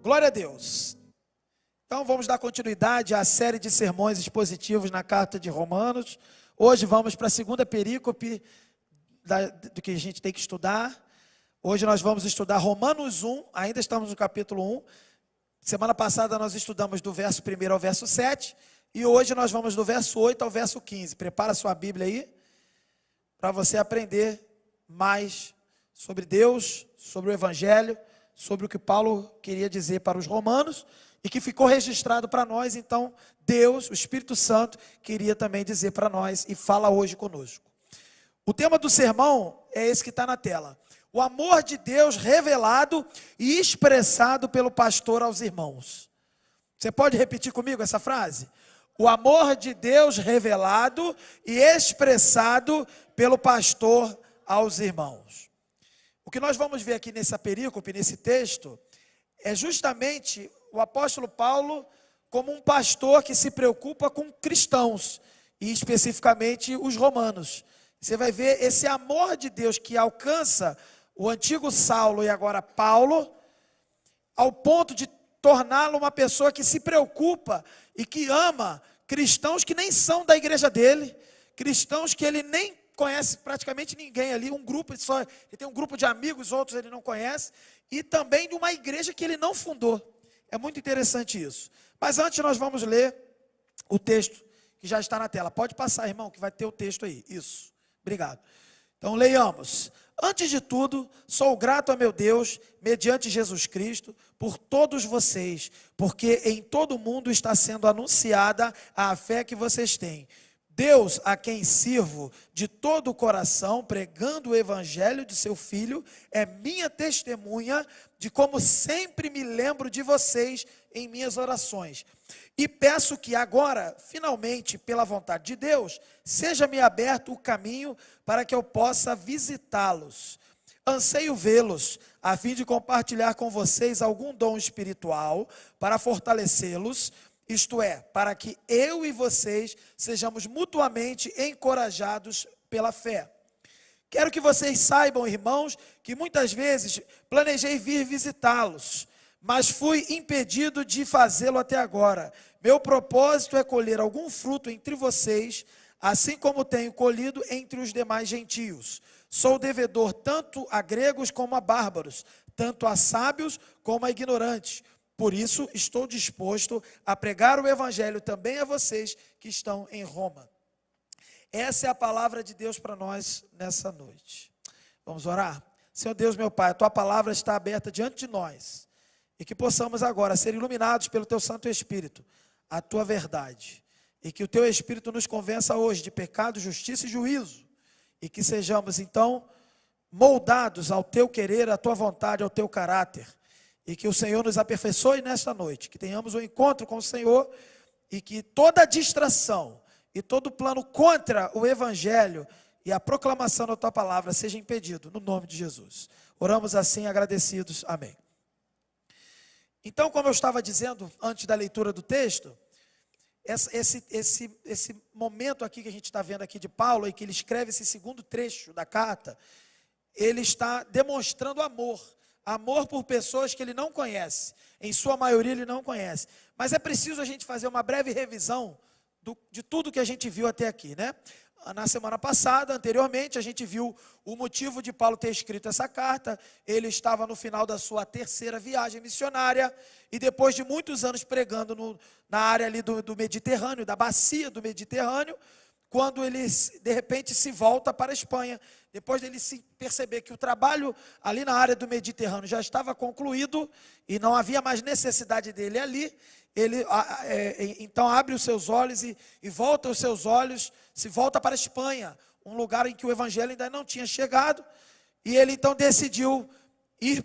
Glória a Deus. Então vamos dar continuidade à série de sermões expositivos na carta de Romanos. Hoje vamos para a segunda perícope do que a gente tem que estudar. Hoje nós vamos estudar Romanos 1, ainda estamos no capítulo 1. Semana passada nós estudamos do verso 1 ao verso 7. E hoje nós vamos do verso 8 ao verso 15. Prepara sua Bíblia aí, para você aprender mais sobre Deus, sobre o Evangelho, sobre o que Paulo queria dizer para os romanos e que ficou registrado para nós. Então Deus, o Espírito Santo, queria também dizer para nós e fala hoje conosco. O tema do sermão é esse que está na tela: o amor de Deus revelado e expressado pelo pastor aos irmãos. Você pode repetir comigo essa frase? O amor de Deus revelado e expressado pelo pastor aos irmãos. O que nós vamos ver aqui nessa perícope, nesse texto, é justamente o apóstolo Paulo como um pastor que se preocupa com cristãos, e especificamente os romanos. Você vai ver esse amor de Deus que alcança o antigo Saulo e agora Paulo, ao ponto de torná-lo uma pessoa que se preocupa e que ama cristãos que nem são da igreja dele, cristãos que ele nem conhece praticamente ninguém ali, um grupo só, ele tem um grupo de amigos, outros ele não conhece, e também de uma igreja que ele não fundou. É muito interessante isso. Mas antes nós vamos ler o texto que já está na tela. Pode passar, irmão, que vai ter o texto aí. Isso, obrigado. Então leiamos. Antes de tudo, sou grato a meu Deus, mediante Jesus Cristo, por todos vocês, porque em todo o mundo está sendo anunciada a fé que vocês têm. Deus, a quem sirvo de todo o coração, pregando o evangelho de seu Filho, é minha testemunha de como sempre me lembro de vocês em minhas orações. E peço que agora, finalmente, pela vontade de Deus, seja-me aberto o caminho para que eu possa visitá-los. Anseio vê-los, a fim de compartilhar com vocês algum dom espiritual para fortalecê-los, isto é, para que eu e vocês sejamos mutuamente encorajados pela fé. Quero que vocês saibam, irmãos, que muitas vezes planejei vir visitá-los, mas fui impedido de fazê-lo até agora. Meu propósito é colher algum fruto entre vocês, assim como tenho colhido entre os demais gentios. Sou devedor tanto a gregos como a bárbaros, tanto a sábios como a ignorantes. Por isso, estou disposto a pregar o evangelho também a vocês que estão em Roma. Essa é a palavra de Deus para nós nessa noite. Vamos orar? Senhor Deus, meu Pai, a Tua palavra está aberta diante de nós. E que possamos agora ser iluminados pelo Teu Santo Espírito, a Tua verdade. E que o Teu Espírito nos convença hoje de pecado, justiça e juízo. E que sejamos então moldados ao Teu querer, à Tua vontade, ao Teu caráter. E que o Senhor nos aperfeiçoe nesta noite, que tenhamos um encontro com o Senhor e que toda distração e todo plano contra o Evangelho e a proclamação da Tua palavra seja impedido, no nome de Jesus. Oramos assim agradecidos, amém. Então, como eu estava dizendo antes da leitura do texto, esse momento aqui que a gente está vendo aqui de Paulo, e que ele escreve esse segundo trecho da carta, ele está demonstrando amor por pessoas que ele não conhece, em sua maioria ele não conhece, mas é preciso a gente fazer uma breve revisão de tudo que a gente viu até aqui, né? Na semana passada, anteriormente, a gente viu o motivo de Paulo ter escrito essa carta. Ele estava no final da sua terceira viagem missionária, e depois de muitos anos pregando na área ali do Mediterrâneo, da bacia do Mediterrâneo, quando ele de repente se volta para a Espanha, depois dele se perceber que o trabalho ali na área do Mediterrâneo já estava concluído e não havia mais necessidade dele ali, ele então abre os seus olhos e volta os seus olhos, se volta para a Espanha, um lugar em que o evangelho ainda não tinha chegado, e ele então decidiu ir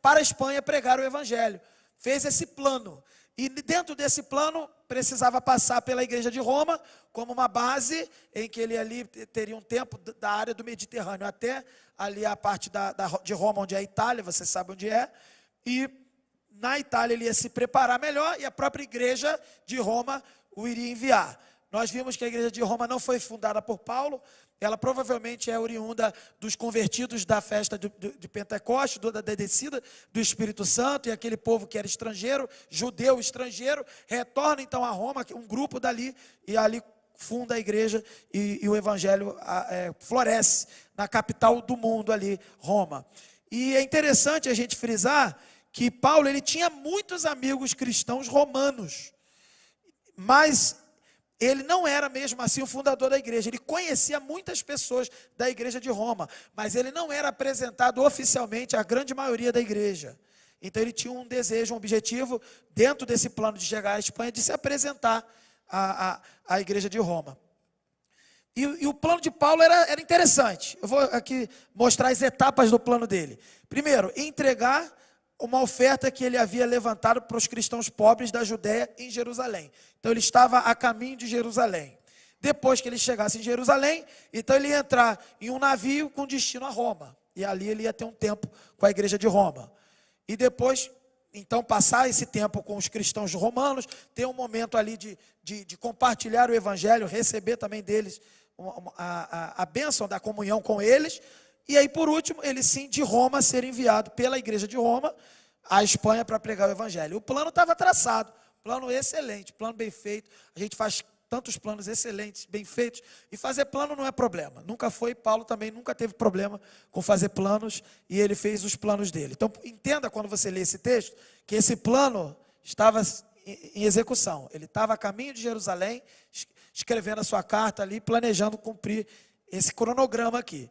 para a Espanha pregar o evangelho. Fez esse plano, e dentro desse plano precisava passar pela igreja de Roma como uma base em que ele ali teria um tempo da área do Mediterrâneo até ali a parte de Roma, onde é a Itália, você sabe onde é, e na Itália ele ia se preparar melhor e a própria igreja de Roma o iria enviar. nós vimos que a igreja de Roma não foi fundada por Paulo, ela provavelmente é oriunda dos convertidos da festa de Pentecostes, da descida do Espírito Santo, e aquele povo que era estrangeiro, judeu estrangeiro, retorna então a Roma, um grupo dali, e ali funda a igreja, e o evangelho floresce na capital do mundo ali, Roma. E é interessante a gente frisar que Paulo, ele tinha muitos amigos cristãos romanos, mas ele não era mesmo assim o fundador da igreja. Ele conhecia muitas pessoas da igreja de Roma, mas ele não era apresentado oficialmente à grande maioria da igreja. Então ele tinha um desejo, um objetivo, dentro desse plano de chegar à Espanha, de se apresentar à igreja de Roma. E o plano de Paulo era interessante. Eu vou aqui mostrar as etapas do plano dele. Primeiro, entregar uma oferta que ele havia levantado para os cristãos pobres da Judéia em Jerusalém. Então ele estava a caminho de Jerusalém. Depois que ele chegasse em Jerusalém, então ele ia entrar em um navio com destino a Roma. E ali ele ia ter um tempo com a igreja de Roma. E depois, então, passar esse tempo com os cristãos romanos, ter um momento ali de compartilhar o evangelho, receber também deles a bênção da comunhão com eles. E aí, por último, ele sim, de Roma, ser enviado pela igreja de Roma à Espanha para pregar o evangelho. O plano estava traçado, plano excelente, plano bem feito. A gente faz tantos planos excelentes, bem feitos, e fazer plano não é problema. Nunca foi, Paulo também nunca teve problema com fazer planos, e ele fez os planos dele. Então, entenda quando você lê esse texto, que esse plano estava em execução. Ele estava a caminho de Jerusalém, escrevendo a sua carta ali, planejando cumprir esse cronograma aqui.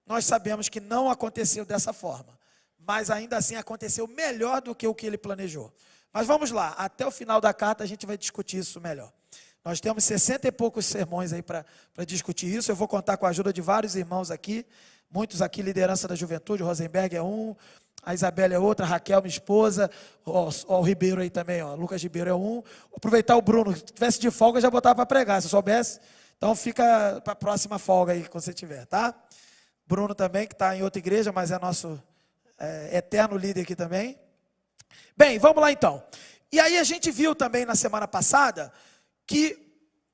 Nós sabemos que não aconteceu dessa forma, mas ainda assim aconteceu melhor do que o que ele planejou. Mas vamos lá, até o final da carta a gente vai discutir isso melhor. Nós temos 60 e poucos sermões aí para discutir isso. Eu vou contar com a ajuda de vários irmãos aqui, muitos aqui, liderança da juventude, o Rosenberg é um, a Isabela é outra, a Raquel, minha esposa, o Ribeiro aí também, ó, Lucas Ribeiro é um. Vou aproveitar o Bruno, se tivesse de folga já botava para pregar, se eu soubesse. Então fica para a próxima folga aí, quando você tiver, tá? Bruno também, que está em outra igreja, mas é nosso eterno líder aqui também. Bem, vamos lá então. E aí a gente viu também na semana passada que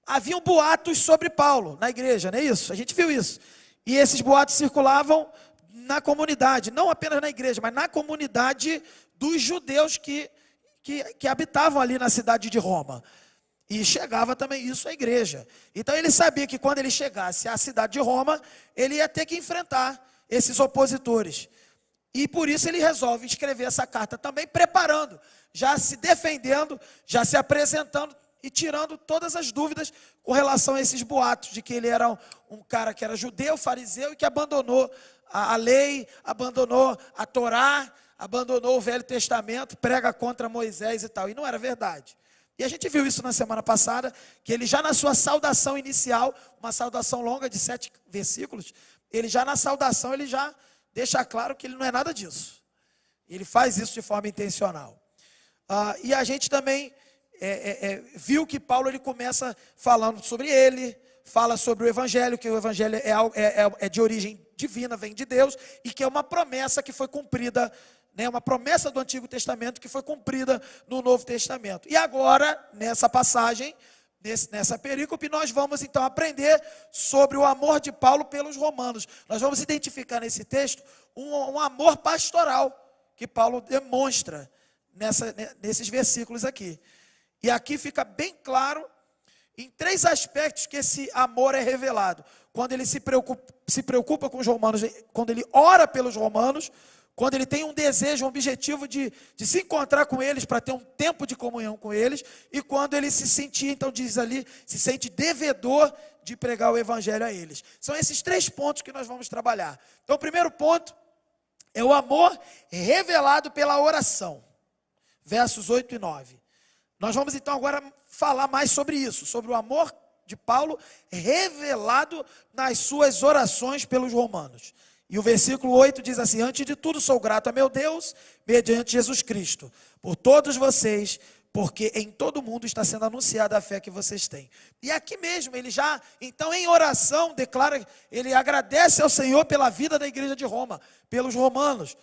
haviam boatos sobre Paulo na igreja, não é isso? A gente viu isso. E esses boatos circulavam na comunidade, não apenas na igreja, mas na comunidade dos judeus que habitavam ali na cidade de Roma. E chegava também isso à igreja. Então ele sabia que quando ele chegasse à cidade de Roma, ele ia ter que enfrentar esses opositores. E por isso ele resolve escrever essa carta também, preparando, já se defendendo, já se apresentando e tirando todas as dúvidas com relação a esses boatos, de que ele era um cara que era judeu, fariseu, e que abandonou a lei, abandonou a Torá, abandonou o Velho Testamento, prega contra Moisés e tal. E não era verdade. E a gente viu isso na semana passada, que ele já na sua saudação inicial, uma saudação longa de 7 versículos, ele já na saudação, ele já deixa claro que ele não é nada disso. Ele faz isso de forma intencional. E a gente também viu que Paulo ele começa falando sobre ele, fala sobre o evangelho, que o evangelho é de origem divina, vem de Deus, e que é uma promessa que foi cumprida, né, uma promessa do Antigo Testamento que foi cumprida no Novo Testamento. E agora, nessa passagem, nessa perícope, nós vamos então aprender sobre o amor de Paulo pelos romanos. Nós vamos identificar nesse texto um amor pastoral que Paulo demonstra nesses versículos aqui. E aqui fica bem claro em 3 aspectos que esse amor é revelado. Quando ele se preocupa com os romanos, quando ele ora pelos romanos, quando ele tem um desejo, um objetivo de se encontrar com eles, para ter um tempo de comunhão com eles, e quando ele se sentia, então diz ali, se sente devedor de pregar o evangelho a eles. São esses 3 pontos que nós vamos trabalhar. Então o primeiro ponto é o amor revelado pela oração. Versos 8 e 9. Nós vamos então agora falar mais sobre isso, sobre o amor de Paulo revelado nas suas orações pelos romanos. E o versículo 8 diz assim: antes de tudo sou grato a meu Deus, mediante Jesus Cristo, por todos vocês, porque em todo mundo está sendo anunciada a fé que vocês têm. E aqui mesmo, ele já, então em oração, declara, ele agradece ao Senhor pela vida da igreja de Roma, pelos romanos.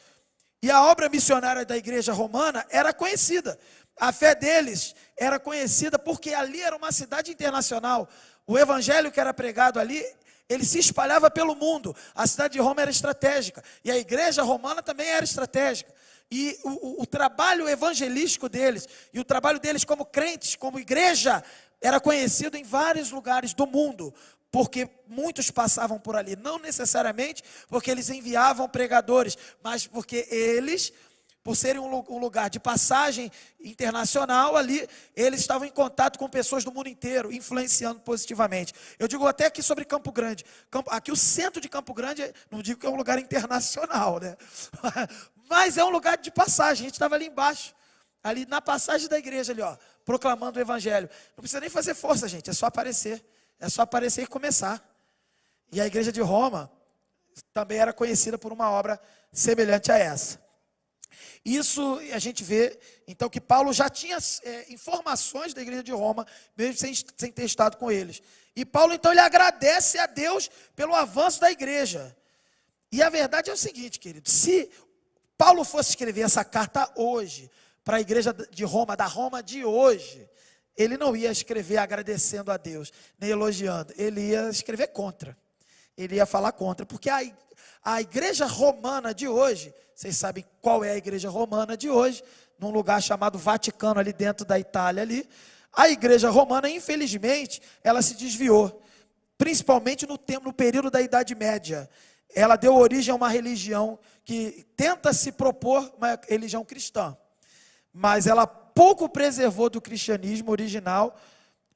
E a obra missionária da igreja romana era conhecida. A fé deles era conhecida porque ali era uma cidade internacional. O evangelho que era pregado ali, ele se espalhava pelo mundo. A cidade de Roma era estratégica. E a igreja romana também era estratégica. E o trabalho evangelístico deles, e o trabalho deles como crentes, como igreja, era conhecido em vários lugares do mundo. Porque muitos passavam por ali, não necessariamente porque eles enviavam pregadores, mas porque eles, por serem um lugar de passagem internacional ali, eles estavam em contato com pessoas do mundo inteiro, influenciando positivamente. Eu digo até aqui sobre Campo Grande. Aqui o centro de Campo Grande, não digo que é um lugar internacional, né? Mas é um lugar de passagem. A gente estava ali embaixo, ali na passagem da igreja, ali, ó, proclamando o evangelho. Não precisa nem fazer força, gente, é só aparecer. É só aparecer e começar. E a igreja de Roma também era conhecida por uma obra semelhante a essa. Isso a gente vê, então, que Paulo já tinha informações da igreja de Roma, mesmo sem ter estado com eles. E Paulo, então, ele agradece a Deus pelo avanço da igreja. E a verdade é o seguinte, querido, se Paulo fosse escrever essa carta hoje, para a igreja de Roma, da Roma de hoje, ele não ia escrever agradecendo a Deus, nem elogiando. Ele ia escrever contra. Ele ia falar contra. Porque a igreja romana de hoje, vocês sabem qual é a igreja romana de hoje, num lugar chamado Vaticano, ali dentro da Itália, ali. A igreja romana, infelizmente, ela se desviou. Principalmente no período da Idade Média. Ela deu origem a uma religião que tenta se propor uma religião cristã. Mas ela pouco preservou do cristianismo original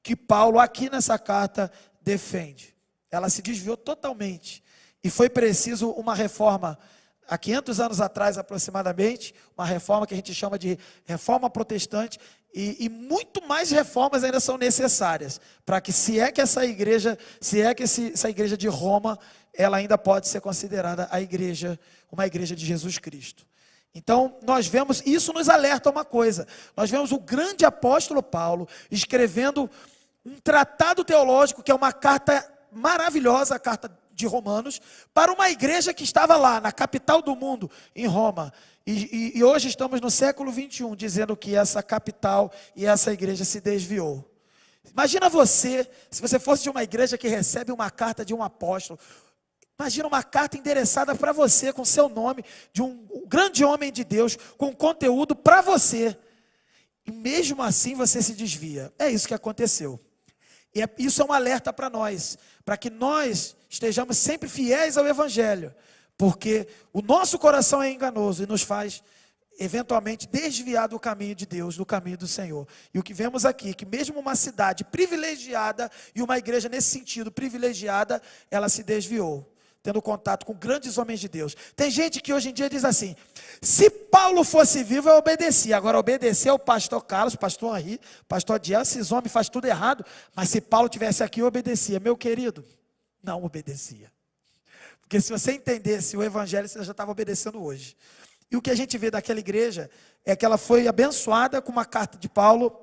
que Paulo aqui nessa carta defende. Ela se desviou totalmente. E foi preciso uma reforma, há 500 anos atrás aproximadamente, uma reforma que a gente chama de reforma protestante, e muito mais reformas ainda são necessárias, para que essa igreja de Roma, ela ainda pode ser considerada uma igreja de Jesus Cristo. Então, nós vemos, isso nos alerta uma coisa, nós vemos o grande apóstolo Paulo escrevendo um tratado teológico, que é uma carta maravilhosa, a carta de Romanos, para uma igreja que estava lá, na capital do mundo, em Roma. E hoje estamos no século 21, dizendo que essa capital e essa igreja se desviou. Imagina você, se você fosse de uma igreja que recebe uma carta de um apóstolo. Imagina uma carta endereçada para você, com seu nome, de um grande homem de Deus, com conteúdo para você. E mesmo assim você se desvia. É isso que aconteceu. E isso é um alerta para nós, para que nós estejamos sempre fiéis ao Evangelho. Porque o nosso coração é enganoso e nos faz, eventualmente, desviar do caminho de Deus, do caminho do Senhor. E o que vemos aqui, que mesmo uma cidade privilegiada, e uma igreja nesse sentido privilegiada, ela se desviou, tendo contato com grandes homens de Deus. Tem gente que hoje em dia diz assim: se Paulo fosse vivo, eu obedecia. Agora, obedecer ao pastor Carlos, pastor Henri, pastor Diel, esses homens fazem tudo errado. Mas se Paulo tivesse aqui, eu obedecia. Meu querido, não obedecia. Porque se você entendesse o evangelho, você já estava obedecendo hoje. E o que a gente vê daquela igreja é que ela foi abençoada com uma carta de Paulo,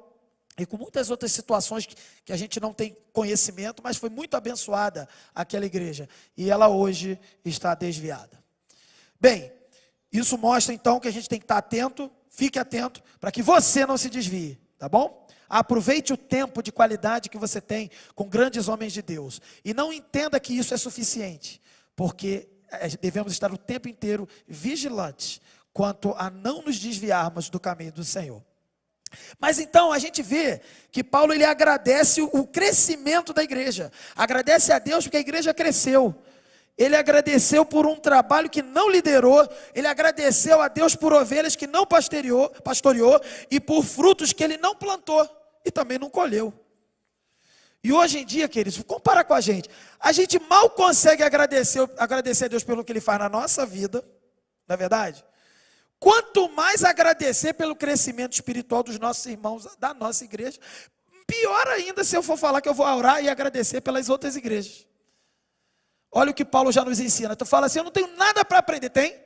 e com muitas outras situações que a gente não tem conhecimento, mas foi muito abençoada aquela igreja. E ela hoje está desviada. Bem, isso mostra então que a gente tem que estar atento, fique atento, para que você não se desvie, tá bom? Aproveite o tempo de qualidade que você tem com grandes homens de Deus. E não entenda que isso é suficiente, porque devemos estar o tempo inteiro vigilantes quanto a não nos desviarmos do caminho do Senhor. Mas então a gente vê que Paulo, ele agradece o crescimento da igreja, agradece a Deus porque a igreja cresceu, ele agradeceu por um trabalho que não liderou, ele agradeceu a Deus por ovelhas que não pastoreou e por frutos que ele não plantou e também não colheu. E hoje em dia, queridos, compara com a gente mal consegue agradecer a Deus pelo que ele faz na nossa vida, não é verdade? Quanto mais agradecer pelo crescimento espiritual dos nossos irmãos da nossa igreja, pior ainda se eu for falar que eu vou orar e agradecer pelas outras igrejas. Olha o que Paulo já nos ensina. Tu fala assim: eu não tenho nada para aprender. Tem?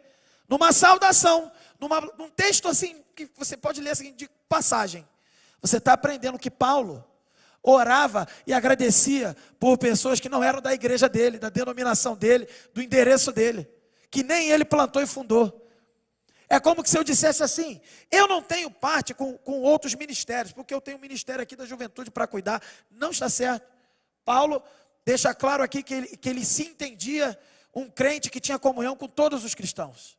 Numa saudação, num texto assim, que você pode ler assim, de passagem. Você está aprendendo que Paulo orava e agradecia por pessoas que não eram da igreja dele, da denominação dele, do endereço dele, que nem ele plantou e fundou. É como se eu dissesse assim: eu não tenho parte com outros ministérios, porque eu tenho um ministério aqui da juventude para cuidar. Não está certo. Paulo deixa claro aqui que ele se entendia um crente que tinha comunhão com todos os cristãos.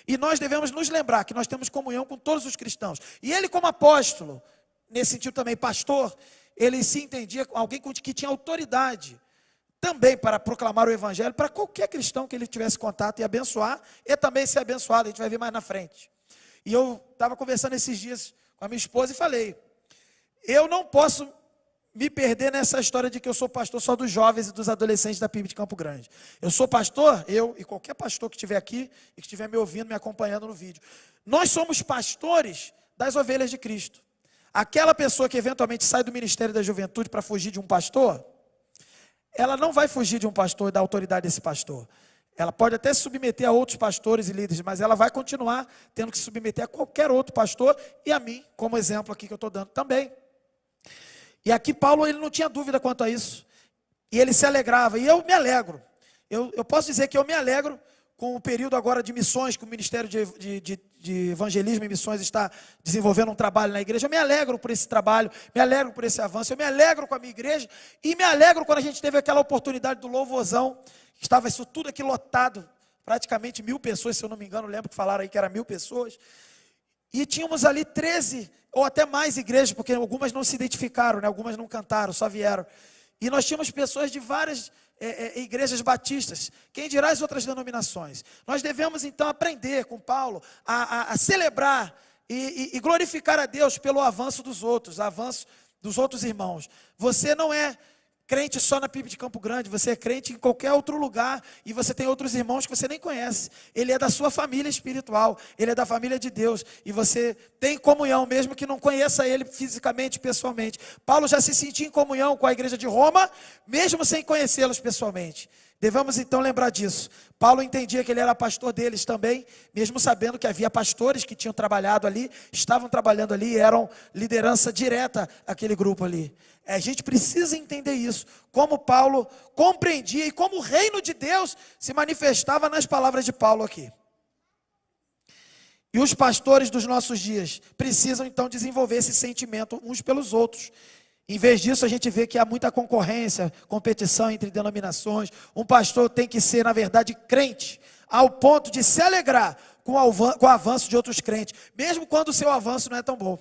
E nós devemos nos lembrar que nós temos comunhão com todos os cristãos. E ele, como apóstolo, nesse sentido também pastor, ele se entendia alguém que tinha autoridade também para proclamar o evangelho para qualquer cristão que ele tivesse contato e abençoar, e também ser abençoado. A gente vai ver mais na frente. E eu estava conversando esses dias com a minha esposa e falei: eu não posso me perder nessa história de que eu sou pastor só dos jovens e dos adolescentes da PIB de Campo Grande. Eu sou pastor, eu e qualquer pastor que estiver aqui e que estiver me ouvindo, me acompanhando no vídeo. Nós somos pastores das ovelhas de Cristo. Aquela pessoa que eventualmente sai do ministério da juventude para fugir de um pastor, ela não vai fugir de um pastor e da autoridade desse pastor. Ela pode até se submeter a outros pastores e líderes, mas ela vai continuar tendo que se submeter a qualquer outro pastor e a mim, como exemplo aqui que eu estou dando também. E aqui Paulo, ele não tinha dúvida quanto a isso. E ele se alegrava, e eu me alegro. Eu posso dizer que eu me alegro com o período agora de missões, que o Ministério de Evangelismo e Missões está desenvolvendo um trabalho na igreja. Eu me alegro por esse trabalho, me alegro por esse avanço, eu me alegro com a minha igreja, e me alegro quando a gente teve aquela oportunidade do louvorzão, que estava isso tudo aqui lotado, praticamente 1.000 pessoas, se eu não me engano, lembro que falaram aí que era 1.000 pessoas, e tínhamos ali 13, ou até mais igrejas, porque algumas não se identificaram, né? Algumas não cantaram, só vieram, e nós tínhamos pessoas de várias igrejas batistas, quem dirá as outras denominações. Nós devemos então aprender com Paulo a celebrar e glorificar a Deus pelo avanço dos outros, avanço dos outros irmãos. Você não é crente só na PIB de Campo Grande, você é crente em qualquer outro lugar, e você tem outros irmãos que você nem conhece. Ele é da sua família espiritual, ele é da família de Deus, e você tem comunhão, mesmo que não conheça ele fisicamente, pessoalmente. Paulo já se sentia em comunhão com a igreja de Roma, mesmo sem conhecê-los pessoalmente. Devemos então lembrar disso. Paulo entendia que ele era pastor deles também, mesmo sabendo que havia pastores que tinham trabalhado ali, estavam trabalhando ali e eram liderança direta aquele grupo ali. A gente precisa entender isso, como Paulo compreendia e como o reino de Deus se manifestava nas palavras de Paulo aqui. E os pastores dos nossos dias precisam então desenvolver esse sentimento uns pelos outros. Em vez disso, a gente vê que há muita concorrência, competição entre denominações. Um pastor tem que ser, na verdade, crente, ao ponto de se alegrar com o avanço de outros crentes, mesmo quando o seu avanço não é tão bom.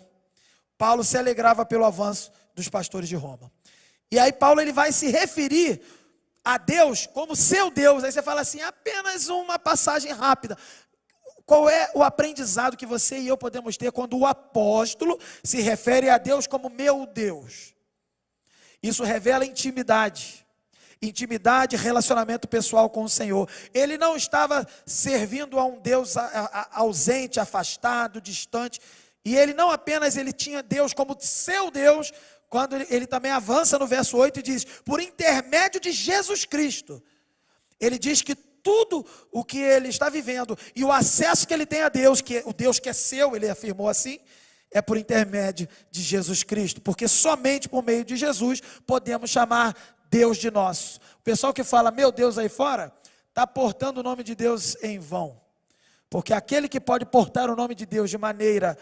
Paulo se alegrava pelo avanço dos pastores de Roma. E aí Paulo ele vai se referir a Deus como seu Deus. Aí você fala assim, apenas uma passagem rápida. Qual é o aprendizado que você e eu podemos ter quando o apóstolo se refere a Deus como meu Deus? Isso revela intimidade. Intimidade, relacionamento pessoal com o Senhor. Ele não estava servindo a um Deus ausente, afastado, distante. E ele não apenas ele tinha Deus como seu Deus, quando ele também avança no verso 8 e diz, por intermédio de Jesus Cristo. Ele diz que tudo o que ele está vivendo e o acesso que ele tem a Deus, que o Deus que é seu, ele afirmou assim, é por intermédio de Jesus Cristo, porque somente por meio de Jesus podemos chamar Deus de nosso. O pessoal que fala, meu Deus aí fora, está portando o nome de Deus em vão, porque aquele que pode portar o nome de Deus de maneira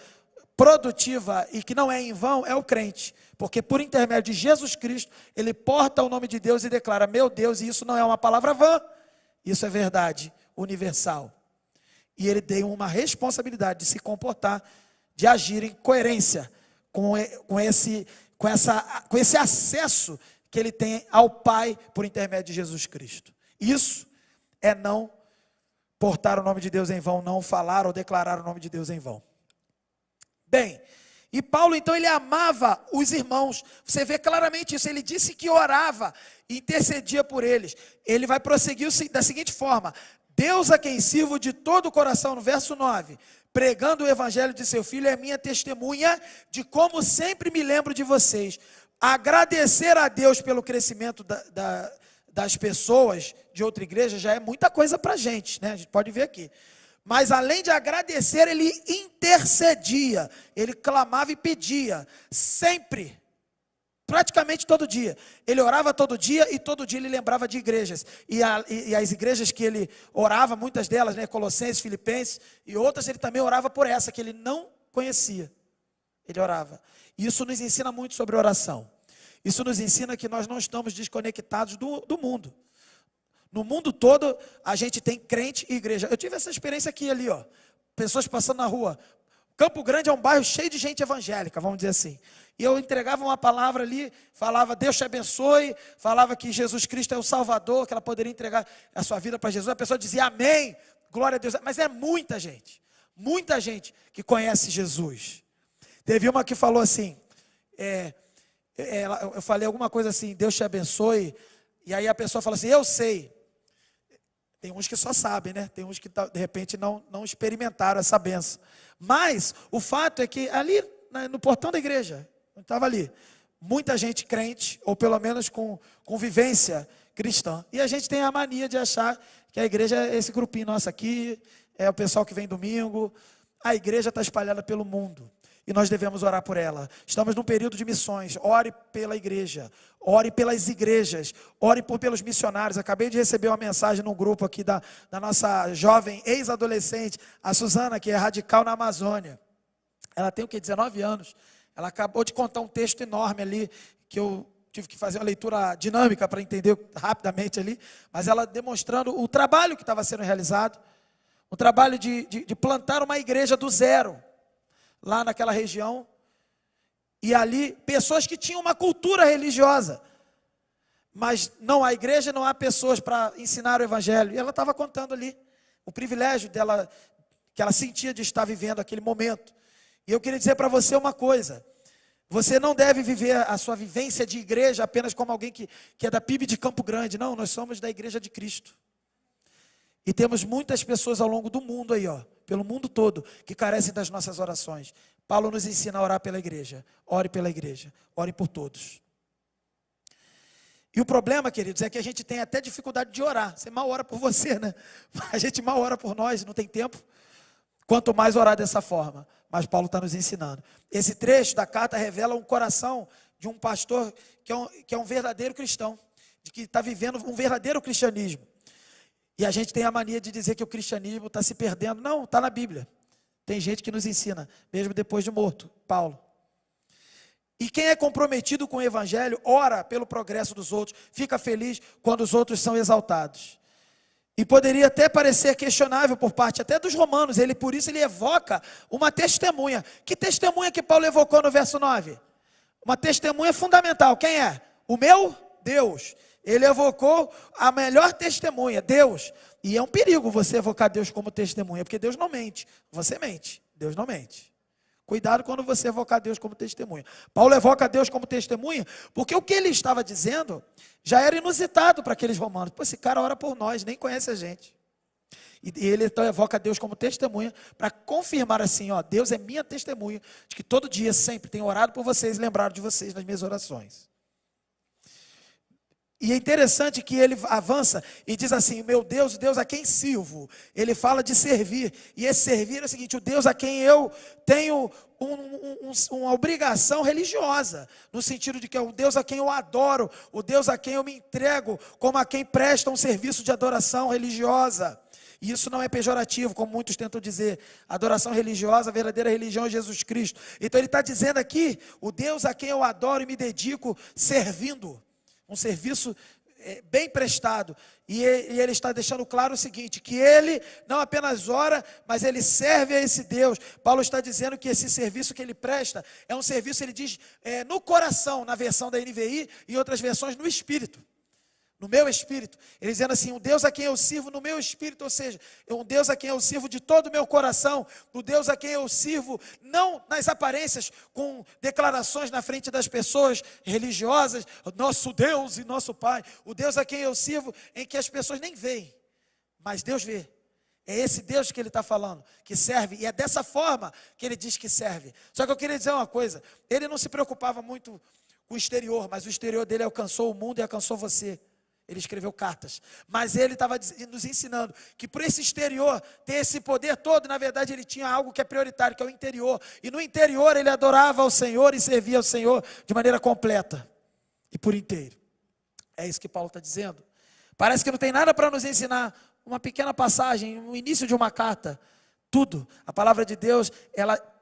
produtiva e que não é em vão é o crente, porque por intermédio de Jesus Cristo, ele porta o nome de Deus e declara, meu Deus, e isso não é uma palavra vã, isso é verdade universal. E ele tem uma responsabilidade de se comportar, de agir em coerência com esse acesso que ele tem ao Pai por intermédio de Jesus Cristo. Isso é não portar o nome de Deus em vão, não falar ou declarar o nome de Deus em vão. Bem, e Paulo então ele amava os irmãos, você vê claramente isso, ele disse que orava e intercedia por eles. Ele vai prosseguir da seguinte forma, Deus a quem sirvo de todo o coração, no verso 9, pregando o evangelho de seu filho é minha testemunha de como sempre me lembro de vocês. Agradecer a Deus pelo crescimento das pessoas de outra igreja já é muita coisa para a gente, né? A gente pode ver aqui. Mas além de agradecer, ele intercedia, ele clamava e pedia, sempre praticamente todo dia. Ele orava todo dia e todo dia ele lembrava de igrejas. E as igrejas que ele orava, muitas delas, né, Colossenses, Filipenses e outras, ele também orava por essa que ele não conhecia. Ele orava. E isso nos ensina muito sobre oração. Isso nos ensina que nós não estamos desconectados do mundo. No mundo todo, a gente tem crente e igreja. Eu tive essa experiência aqui ali, ó. Pessoas passando na rua. Campo Grande é um bairro cheio de gente evangélica, vamos dizer assim. E eu entregava uma palavra ali, falava Deus te abençoe, falava que Jesus Cristo é o Salvador, que ela poderia entregar a sua vida para Jesus. A pessoa dizia amém, glória a Deus. Mas é muita gente que conhece Jesus. Teve uma que falou assim, eu falei alguma coisa assim, Deus te abençoe, e aí a pessoa fala assim, eu sei. Tem uns que só sabem, né? Tem uns que de repente não experimentaram essa benção. Mas o fato é que ali no portão da igreja, eu estava ali, muita gente crente, ou pelo menos com vivência cristã. E a gente tem a mania de achar que a igreja é esse grupinho nosso aqui, é o pessoal que vem domingo. A igreja está espalhada pelo mundo. E nós devemos orar por ela. Estamos num período de missões. Ore pela igreja. Ore pelas igrejas. Ore pelos missionários. Acabei de receber uma mensagem no grupo aqui da nossa jovem ex-adolescente, a Suzana, que é radical na Amazônia. Ela tem o quê? 19 anos. Ela acabou de contar um texto enorme ali, que eu tive que fazer uma leitura dinâmica para entender rapidamente ali. Mas ela demonstrando o trabalho que estava sendo realizado. O trabalho de plantar uma igreja do zero. Lá naquela região, e ali, pessoas que tinham uma cultura religiosa, mas não há igreja, não há pessoas para ensinar o evangelho, e ela estava contando ali, o privilégio dela, que ela sentia de estar vivendo aquele momento. E eu queria dizer para você uma coisa, você não deve viver a sua vivência de igreja apenas como alguém que é da PIB de Campo Grande, não, nós somos da igreja de Cristo, e temos muitas pessoas ao longo do mundo aí, ó, pelo mundo todo, que carecem das nossas orações. Paulo nos ensina a orar pela igreja. Ore pela igreja. Ore por todos. E o problema, queridos, é que a gente tem até dificuldade de orar. Você mal ora por você, né? A gente mal ora por nós, não tem tempo. Quanto mais orar dessa forma. Mas Paulo está nos ensinando. Esse trecho da carta revela um coração de um pastor que é um verdadeiro cristão. De que está vivendo um verdadeiro cristianismo. E a gente tem a mania de dizer que o cristianismo está se perdendo. Não, está na Bíblia. Tem gente que nos ensina, mesmo depois de morto, Paulo. E quem é comprometido com o evangelho, ora pelo progresso dos outros, fica feliz quando os outros são exaltados. E poderia até parecer questionável por parte até dos romanos, por isso ele evoca uma testemunha. Que testemunha que Paulo evocou no verso 9? Uma testemunha fundamental, quem é? O meu Deus. Ele evocou a melhor testemunha, Deus. E é um perigo você evocar Deus como testemunha, porque Deus não mente. Você mente, Deus não mente. Cuidado quando você evocar Deus como testemunha. Paulo evoca Deus como testemunha, porque o que ele estava dizendo já era inusitado para aqueles romanos. Pô, esse cara ora por nós, nem conhece a gente. E ele então evoca Deus como testemunha, para confirmar assim, ó, Deus é minha testemunha, de que todo dia, sempre, tenho orado por vocês, lembrado de vocês nas minhas orações. E é interessante que ele avança e diz assim, meu Deus, o Deus a quem sirvo. Ele fala de servir. E esse servir é o seguinte, o Deus a quem eu tenho uma obrigação religiosa. No sentido de que é o Deus a quem eu adoro, o Deus a quem eu me entrego, como a quem presta um serviço de adoração religiosa. E isso não é pejorativo, como muitos tentam dizer. Adoração religiosa, a verdadeira religião é Jesus Cristo. Então ele está dizendo aqui, o Deus a quem eu adoro e me dedico servindo. Um serviço bem prestado. E ele está deixando claro o seguinte, que ele não apenas ora, mas ele serve a esse Deus. Paulo está dizendo que esse serviço que ele presta é um serviço, ele diz, no coração, na versão da NVI, e outras versões no espírito. No meu espírito, ele dizendo assim, um Deus a quem eu sirvo no meu espírito, ou seja, um Deus a quem eu sirvo de todo o meu coração, o Deus a quem eu sirvo, não nas aparências, com declarações na frente das pessoas religiosas, nosso Deus e nosso Pai, o Deus a quem eu sirvo, em que as pessoas nem veem, mas Deus vê. É esse Deus que ele está falando, que serve, e é dessa forma que ele diz que serve. Só que eu queria dizer uma coisa, ele não se preocupava muito com o exterior, mas o exterior dele alcançou o mundo e alcançou você. Ele escreveu cartas, mas ele estava nos ensinando que por esse exterior, ter esse poder todo, na verdade ele tinha algo que é prioritário, que é o interior, e no interior ele adorava ao Senhor e servia ao Senhor de maneira completa. e por inteiro. É isso que Paulo está dizendo. Parece que não tem nada para nos ensinar. Uma pequena passagem, o início de uma carta, tudo. A palavra de Deus,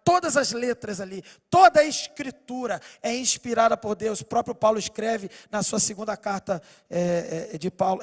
todas as letras ali, toda a escritura é inspirada por Deus. O próprio Paulo escreve na sua segunda carta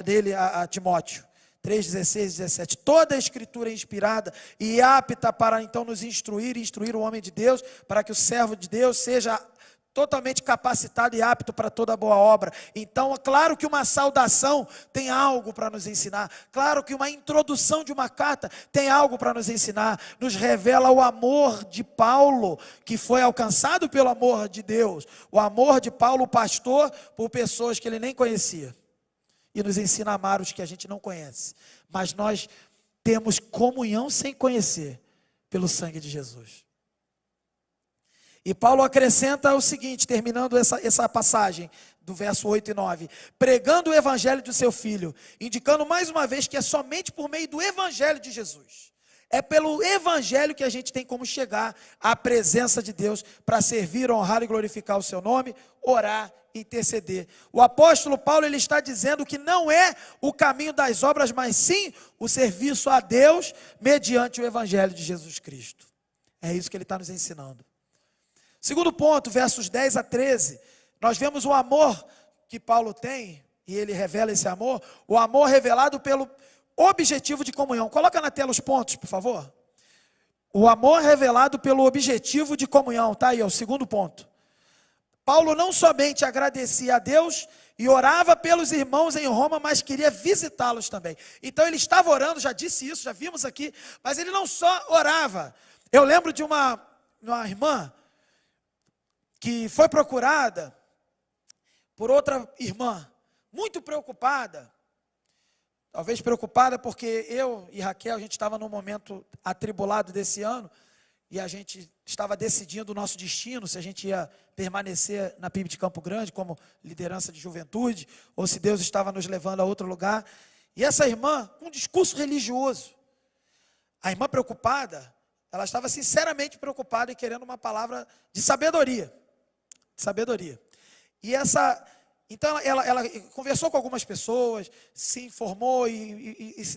dele a Timóteo. 3:16, 17, toda a escritura é inspirada e apta para então nos instruir e instruir o homem de Deus, para que o servo de Deus seja totalmente capacitado e apto para toda boa obra. Então, é claro que uma saudação tem algo para nos ensinar, claro que uma introdução de uma carta tem algo para nos ensinar, nos revela o amor de Paulo, que foi alcançado pelo amor de Deus, o amor de Paulo, o pastor, por pessoas que ele nem conhecia. E nos ensina a amar os que a gente não conhece. Mas nós temos comunhão sem conhecer, pelo sangue de Jesus. E Paulo acrescenta o seguinte, terminando essa passagem, do verso 8 e 9. Pregando o evangelho de seu Filho, indicando mais uma vez que é somente por meio do evangelho de Jesus. É pelo evangelho que a gente tem como chegar à presença de Deus, para servir, honrar e glorificar o seu nome, orar, interceder. O apóstolo Paulo, ele está dizendo que não é o caminho das obras, mas sim o serviço a Deus mediante o evangelho de Jesus Cristo. É isso que ele está nos ensinando. Segundo ponto, versos 10 a 13, nós vemos o amor que Paulo tem, e ele revela esse amor, o amor revelado pelo objetivo de comunhão. Coloca na tela os pontos, por favor. O amor revelado pelo objetivo de comunhão, tá aí, é o segundo ponto. Paulo não somente agradecia a Deus e orava pelos irmãos em Roma, mas queria visitá-los também. Então ele estava orando, já disse isso, já vimos aqui, mas ele não só orava. Eu lembro de uma irmã que foi procurada por outra irmã, muito preocupada, talvez preocupada porque eu e Raquel, a gente estava num momento atribulado desse ano, e a gente estava decidindo o nosso destino, se a gente ia permanecer na PIB de Campo Grande, como liderança de juventude, ou se Deus estava nos levando a outro lugar. E essa irmã, com um discurso religioso, a irmã preocupada, ela estava sinceramente preocupada e querendo uma palavra de sabedoria. E então ela conversou com algumas pessoas, se informou e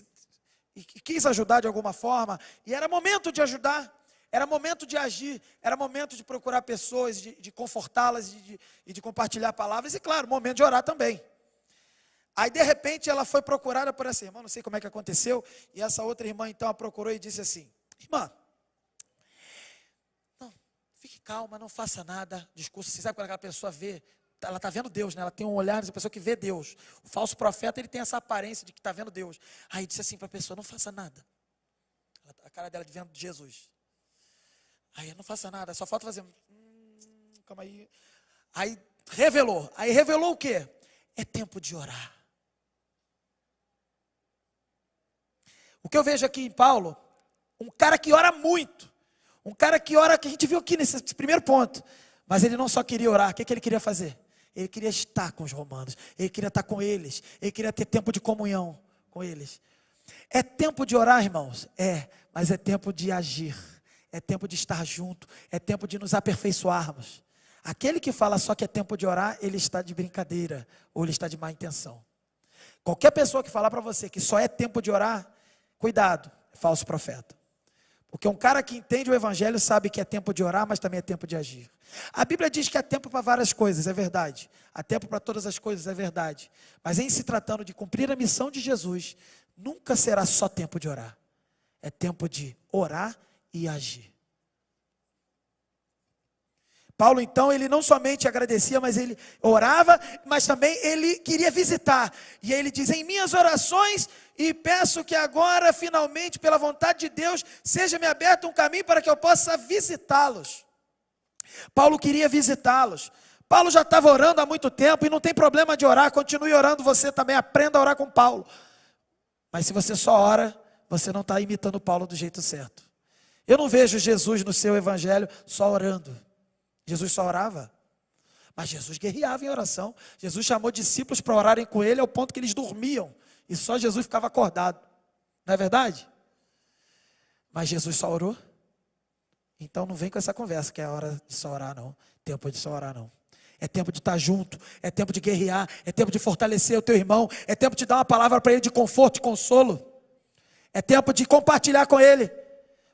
quis ajudar de alguma forma, e era momento de ajudar. Era momento de agir, era momento de procurar pessoas, de confortá-las e de compartilhar palavras, e claro, momento de orar também. Aí de repente ela foi procurada por essa irmã, não sei como é que aconteceu, e essa outra irmã então a procurou e disse assim: irmã, não, fique calma, não faça nada, discurso, você sabe quando aquela pessoa vê, ela está vendo Deus, né? Ela tem um olhar de pessoa que vê Deus. O falso profeta, ele tem essa aparência de que está vendo Deus. Aí disse assim para a pessoa: não faça nada. A cara dela de vendo Jesus. Aí não faça nada, só falta fazer. Calma aí. Aí revelou. Aí revelou o quê? É tempo de orar. O que eu vejo aqui em Paulo, um cara que ora muito. Um cara que ora, que a gente viu aqui nesse primeiro ponto. Mas ele não só queria orar, o que ele queria fazer? Ele queria estar com os romanos. Ele queria estar com eles. Ele queria ter tempo de comunhão com eles. É tempo de orar, irmãos? É, mas é tempo de agir. É tempo de estar junto, é tempo de nos aperfeiçoarmos. Aquele que fala só que é tempo de orar, ele está de brincadeira, ou ele está de má intenção. Qualquer pessoa que falar para você que só é tempo de orar, cuidado, é falso profeta. Porque um cara que entende o evangelho sabe que é tempo de orar, mas também é tempo de agir. A Bíblia diz que há tempo para várias coisas, é verdade. Há tempo para todas as coisas, é verdade. Mas em se tratando de cumprir a missão de Jesus, nunca será só tempo de orar. É tempo de orar e agir. Paulo então, ele não somente agradecia, mas ele orava, mas também ele queria visitar. E aí ele diz: em minhas orações, e peço que agora, finalmente, pela vontade de Deus, seja-me aberto um caminho para que eu possa visitá-los. Paulo queria visitá-los. Paulo já estava orando há muito tempo, e não tem problema de orar, continue orando você também, aprenda a orar com Paulo. Mas se você só ora, você não está imitando Paulo do jeito certo. Eu não vejo Jesus no seu evangelho só orando. Jesus só orava. Mas Jesus guerreava em oração. Jesus chamou discípulos para orarem com ele ao ponto que eles dormiam. E só Jesus ficava acordado. Não é verdade? Mas Jesus só orou. Então não vem com essa conversa que é hora de só orar não. Tempo de só orar não. é tempo de estar junto, é tempo de guerrear, é tempo de fortalecer o teu irmão, é tempo de dar uma palavra para ele de conforto e consolo, é tempo de compartilhar com ele,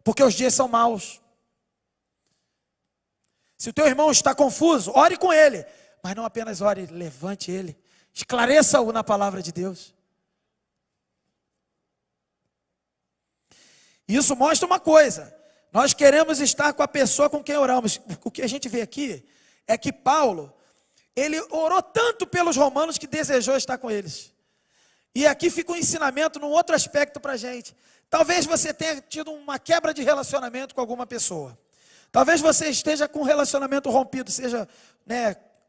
porque os dias são maus. Se o teu irmão está confuso, ore com ele, mas não apenas ore, levante ele, esclareça-o na palavra de Deus. Isso mostra uma coisa: nós queremos estar com a pessoa com quem oramos. O que a gente vê aqui é que Paulo, ele orou tanto pelos romanos que desejou estar com eles. E aqui fica um ensinamento num outro aspecto para a gente. Talvez você tenha tido uma quebra de relacionamento com alguma pessoa. Talvez você esteja com um relacionamento rompido, seja,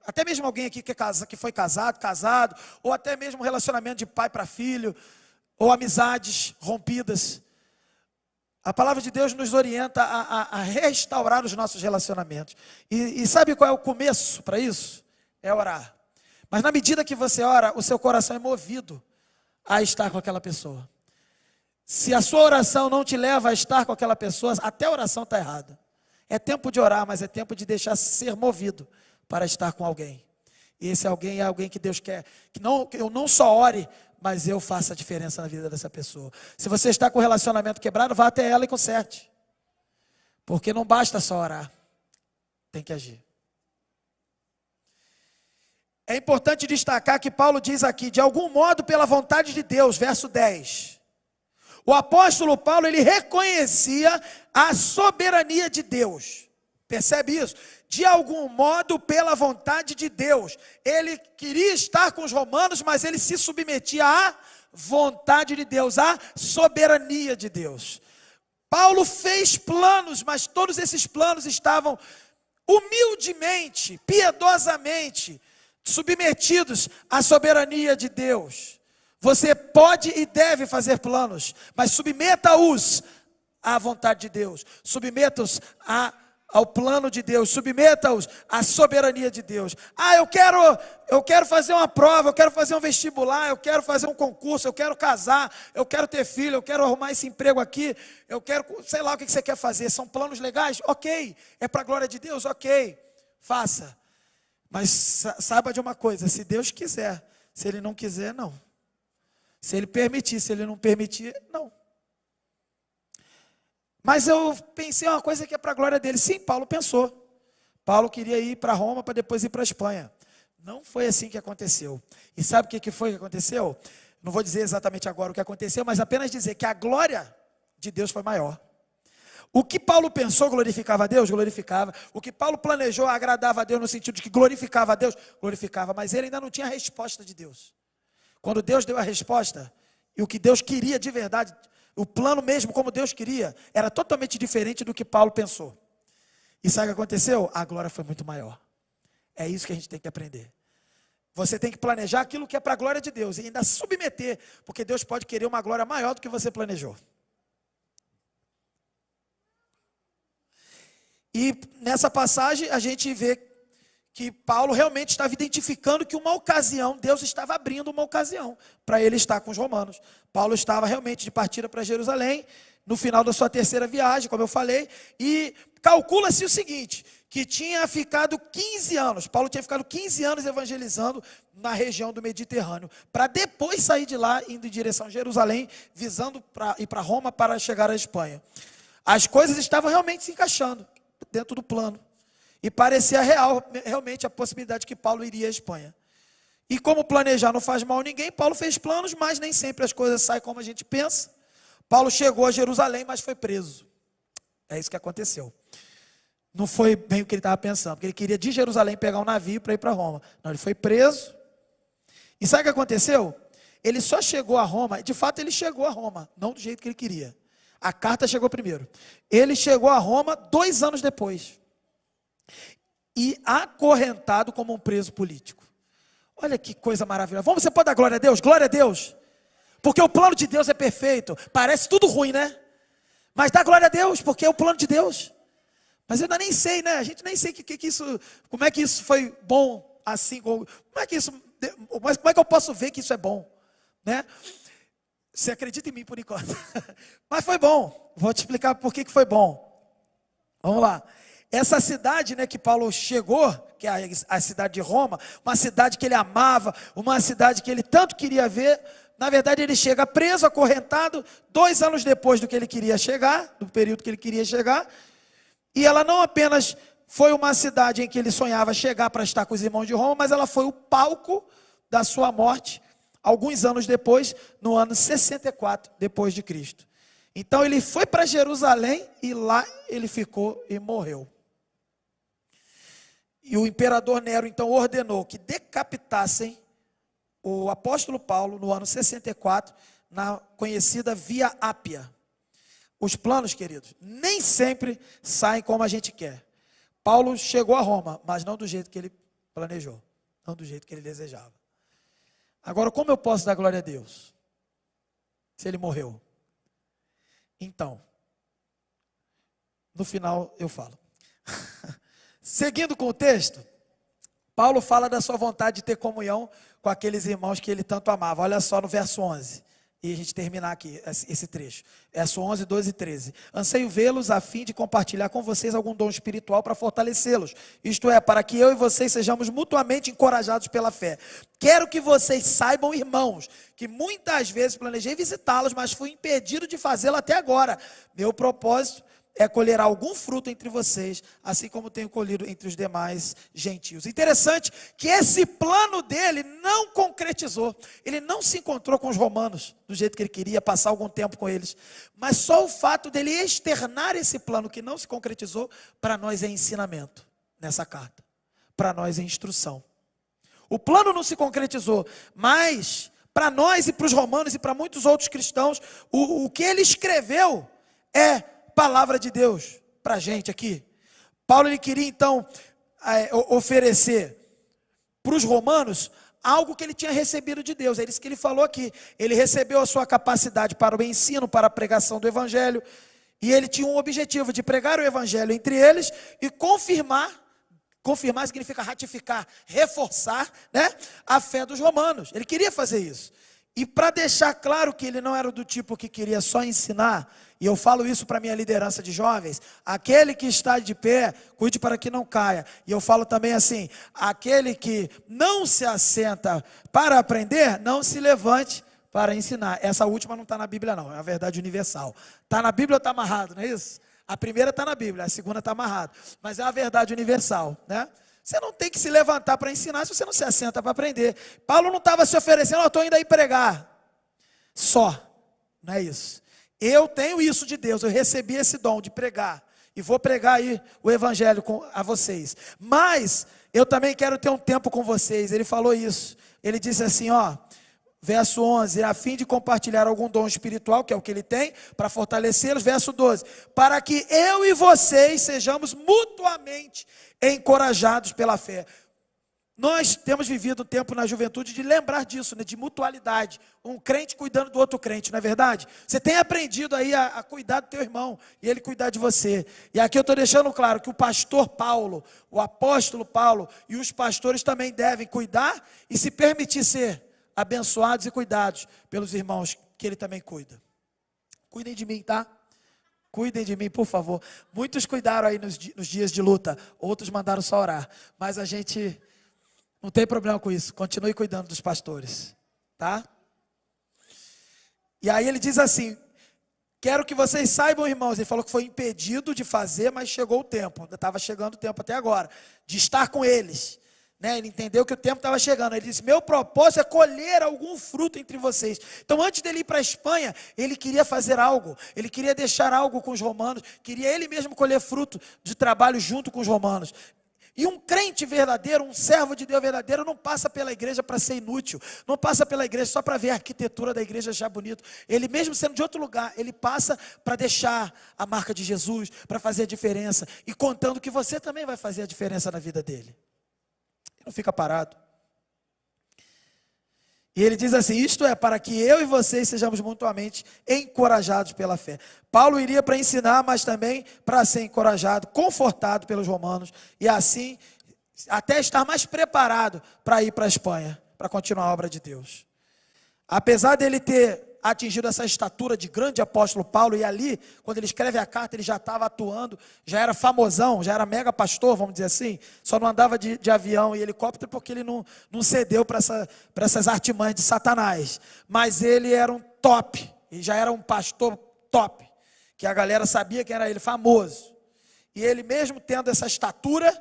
até mesmo alguém aqui que foi casado, ou até mesmo um relacionamento de pai para filho, ou amizades rompidas. A palavra de Deus nos orienta a restaurar os nossos relacionamentos. E sabe qual é o começo para isso? É orar. Mas na medida que você ora, o seu coração é movido a estar com aquela pessoa. Se a sua oração não te leva a estar com aquela pessoa, até a oração está errada. É tempo de orar, mas é tempo de deixar ser movido para estar com alguém. E esse alguém é alguém que Deus quer, que eu não só ore, mas eu faça a diferença na vida dessa pessoa. Se você está com o relacionamento quebrado, vá até ela e conserte. Porque não basta só orar, tem que agir. É importante destacar que Paulo diz aqui, de algum modo pela vontade de Deus, verso 10. O apóstolo Paulo, ele reconhecia a soberania de Deus. Percebe isso? De algum modo pela vontade de Deus. Ele queria estar com os romanos, mas ele se submetia à vontade de Deus, à soberania de Deus. Paulo fez planos, mas todos esses planos estavam humildemente, piedosamente submetidos à soberania de Deus. Você pode e deve fazer planos, mas submeta-os à vontade de Deus. Submeta-os ao plano de Deus, submeta-os à soberania de Deus. Eu quero fazer uma prova, eu quero fazer um vestibular, eu quero fazer um concurso, eu quero casar, eu quero ter filho, eu quero arrumar esse emprego aqui, eu quero, sei lá o que você quer fazer, são planos legais? Ok. É para a glória de Deus? Ok. Faça. Mas saiba de uma coisa, se Deus quiser, se Ele não quiser, não. Se Ele permitir, se Ele não permitir, não. Mas eu pensei uma coisa que é para a glória dele. Sim, Paulo pensou. Paulo queria ir para Roma para depois ir para a Espanha. Não foi assim que aconteceu. E sabe o que foi que aconteceu? Não vou dizer exatamente agora o que aconteceu, mas apenas dizer que a glória de Deus foi maior. O que Paulo pensou glorificava a Deus? Glorificava. O que Paulo planejou agradava a Deus no sentido de que glorificava a Deus? Glorificava. Mas ele ainda não tinha a resposta de Deus. Quando Deus deu a resposta, e o que Deus queria de verdade, o plano mesmo como Deus queria, era totalmente diferente do que Paulo pensou. E sabe o que aconteceu? A glória foi muito maior. É isso que a gente tem que aprender. Você tem que planejar aquilo que é para a glória de Deus e ainda submeter, porque Deus pode querer uma glória maior do que você planejou. E nessa passagem a gente vê que Paulo realmente estava identificando que uma ocasião, Deus estava abrindo uma ocasião para ele estar com os romanos. Paulo estava realmente de partida para Jerusalém, no final da sua terceira viagem, como eu falei, e calcula-se o seguinte, que tinha ficado 15 anos, Paulo tinha ficado 15 anos evangelizando na região do Mediterrâneo, para depois sair de lá, indo em direção a Jerusalém, visando ir para Roma para chegar à Espanha. As coisas estavam realmente se encaixando dentro do plano. E parecia realmente a possibilidade que Paulo iria à Espanha. E como planejar não faz mal a ninguém, Paulo fez planos, mas nem sempre as coisas saem como a gente pensa. Paulo chegou a Jerusalém, mas foi preso. É isso que aconteceu. Não foi bem o que ele estava pensando, porque ele queria de Jerusalém pegar um navio para ir para Roma. Não, ele foi preso. E sabe o que aconteceu? Ele só chegou a Roma, de fato ele chegou a Roma, não do jeito que ele queria. A carta chegou primeiro. Ele chegou a Roma 2 anos depois. E acorrentado como um preso político. Olha que coisa maravilhosa. Você pode dar glória a Deus? Glória a Deus. Porque o plano de Deus é perfeito. Parece tudo ruim, né? Mas dá glória a Deus, porque é o plano de Deus. Mas eu ainda nem sei, né? A gente nem sei como é que isso foi bom assim. Como é que eu posso ver que isso é bom? Né? Você acredita em mim por enquanto. Mas foi bom. Vou te explicar por que foi bom. Vamos lá. essa cidade, né, que Paulo chegou, que é a cidade de Roma, uma cidade que ele amava, uma cidade que ele tanto queria ver, na verdade ele chega preso, acorrentado, 2 anos depois do que ele queria chegar, do período que ele queria chegar, e ela não apenas foi uma cidade em que ele sonhava chegar para estar com os irmãos de Roma, mas ela foi o palco da sua morte, alguns anos depois, no ano 64 depois de Cristo. Então ele foi para Jerusalém e lá ele ficou e morreu. E o imperador Nero então ordenou que decapitassem o apóstolo Paulo no ano 64, na conhecida Via Ápia. Os planos, queridos, nem sempre saem como a gente quer. Paulo chegou a Roma, mas não do jeito que ele planejou, não do jeito que ele desejava. Agora, como eu posso dar glória a Deus se ele morreu? Então, no final eu falo. Seguindo com o texto, Paulo fala da sua vontade de ter comunhão com aqueles irmãos que ele tanto amava. Olha só no verso 11, e a gente terminar aqui esse trecho. Verso 11, 12 e 13. Anseio vê-los a fim de compartilhar com vocês algum dom espiritual para fortalecê-los. Isto é, para que eu e vocês sejamos mutuamente encorajados pela fé. Quero que vocês saibam, irmãos, que muitas vezes planejei visitá-los, mas fui impedido de fazê-lo até agora. Meu propósito é colher algum fruto entre vocês, assim como tenho colhido entre os demais gentios. Interessante que esse plano dele não concretizou. Ele não se encontrou com os romanos do jeito que ele queria, passar algum tempo com eles. Mas só o fato dele externar esse plano que não se concretizou, para nós é ensinamento nessa carta. Para nós é instrução. O plano não se concretizou, mas para nós e para os romanos e para muitos outros cristãos, o que ele escreveu é palavra de Deus para a gente aqui. Paulo ele queria então oferecer para os romanos algo que ele tinha recebido de Deus. É isso que ele falou aqui. Ele recebeu a sua capacidade para o ensino, para a pregação do evangelho, e ele tinha um objetivo de pregar o evangelho entre eles e confirmar significa ratificar, reforçar, né, a fé dos romanos. Ele queria fazer isso. E para deixar claro que ele não era do tipo que queria só ensinar, e eu falo isso para a minha liderança de jovens, aquele que está de pé, cuide para que não caia. E eu falo também assim, aquele que não se assenta para aprender, não se levante para ensinar. Essa última não está na Bíblia não, é a verdade universal. Está na Bíblia ou está amarrado, não é isso? A primeira está na Bíblia, a segunda está amarrada. Mas é a verdade universal, né? Você não tem que se levantar para ensinar se você não se assenta para aprender. Paulo não estava se oferecendo, eu estou indo aí pregar. Só, não é isso. Eu tenho isso de Deus, eu recebi esse dom de pregar. E vou pregar aí o evangelho a vocês. Mas eu também quero ter um tempo com vocês. Ele falou isso. Ele disse assim, ó, verso 11, a fim de compartilhar algum dom espiritual, que é o que ele tem, para fortalecê-los. Verso 12, para que eu e vocês sejamos mutuamente encorajados pela fé. Nós temos vivido um tempo na juventude de lembrar disso, né, de mutualidade. Um crente cuidando do outro crente, não é verdade? Você tem aprendido aí a cuidar do teu irmão e ele cuidar de você. E aqui eu estou deixando claro que o pastor Paulo, o apóstolo Paulo e os pastores também devem cuidar e se permitir ser abençoados e cuidados pelos irmãos que ele também cuida. Cuidem de mim, tá? Cuidem de mim, por favor. Muitos cuidaram aí nos dias de luta, outros mandaram só orar. Mas a gente não tem problema com isso. Continue cuidando dos pastores, tá? E aí ele diz assim, quero que vocês saibam, irmãos, ele falou que foi impedido de fazer, mas chegou o tempo, estava chegando o tempo até agora, de estar com eles. Né, ele entendeu que o tempo estava chegando. Ele disse, meu propósito é colher algum fruto entre vocês. Então antes dele ir para a Espanha, ele queria fazer algo. Ele queria deixar algo com os romanos. Queria ele mesmo colher fruto de trabalho junto com os romanos. E um crente verdadeiro, um servo de Deus verdadeiro, não passa pela igreja para ser inútil. Não passa pela igreja só para ver a arquitetura da igreja achar bonito. Ele mesmo sendo de outro lugar, ele passa para deixar a marca de Jesus, para fazer a diferença. E contando que você também vai fazer a diferença na vida dele. Não fica parado. E ele diz assim, isto é, para que eu e vocês sejamos mutuamente encorajados pela fé. Paulo iria para ensinar, mas também para ser encorajado, confortado pelos romanos, e assim, até estar mais preparado para ir para a Espanha, para continuar a obra de Deus. Apesar dele ter atingido essa estatura de grande apóstolo Paulo, e ali, quando ele escreve a carta, ele já estava atuando, já era famosão, já era mega pastor, vamos dizer assim, só não andava de avião e helicóptero porque ele não cedeu para essas artimanhas de Satanás. Mas ele era um top, e já era um pastor top, que a galera sabia que era ele, famoso. E ele mesmo tendo essa estatura,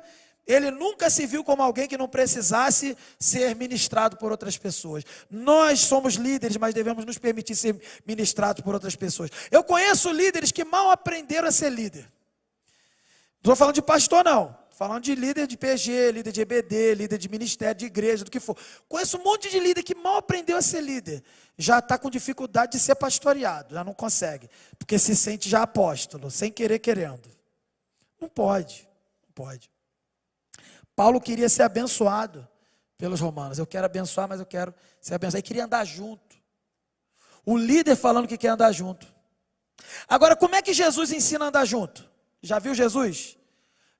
ele nunca se viu como alguém que não precisasse ser ministrado por outras pessoas. Nós somos líderes, mas devemos nos permitir ser ministrados por outras pessoas. Eu conheço líderes que mal aprenderam a ser líder. Não estou falando de pastor, não. Estou falando de líder de PG, líder de EBD, líder de ministério, de igreja, do que for. Conheço um monte de líder que mal aprendeu a ser líder. Já está com dificuldade de ser pastoreado, já não consegue. Porque se sente já apóstolo, sem querer, querendo. Não pode, não pode. Paulo queria ser abençoado pelos romanos. Eu quero abençoar, mas eu quero ser abençoado. Ele queria andar junto. O líder falando que quer andar junto. Agora, como é que Jesus ensina a andar junto? Já viu Jesus?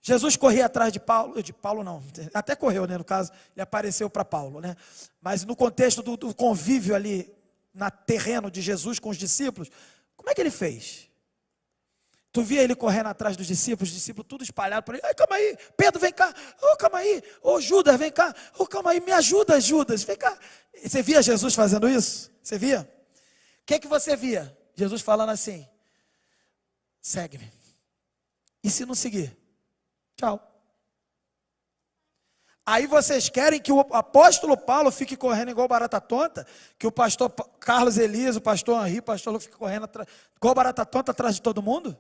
Jesus corria atrás de Paulo não, até correu, né, no caso, ele apareceu para Paulo, né? Mas no contexto do convívio ali, na terreno de Jesus com os discípulos, como é que ele fez? Tu via ele correndo atrás dos discípulos, os discípulos tudo espalhado por ele. Ai, calma aí, Pedro, vem cá. Oh, calma aí. Oh, Judas, vem cá. Oh, calma aí, me ajuda, Judas, vem cá. Você via Jesus fazendo isso? Você via? O que você via? Jesus falando assim: segue-me. E se não seguir? Tchau. Aí vocês querem que o apóstolo Paulo fique correndo igual barata tonta? Que o pastor Carlos Elias, o pastor Henri, o pastor Lu fique correndo igual barata tonta atrás de todo mundo?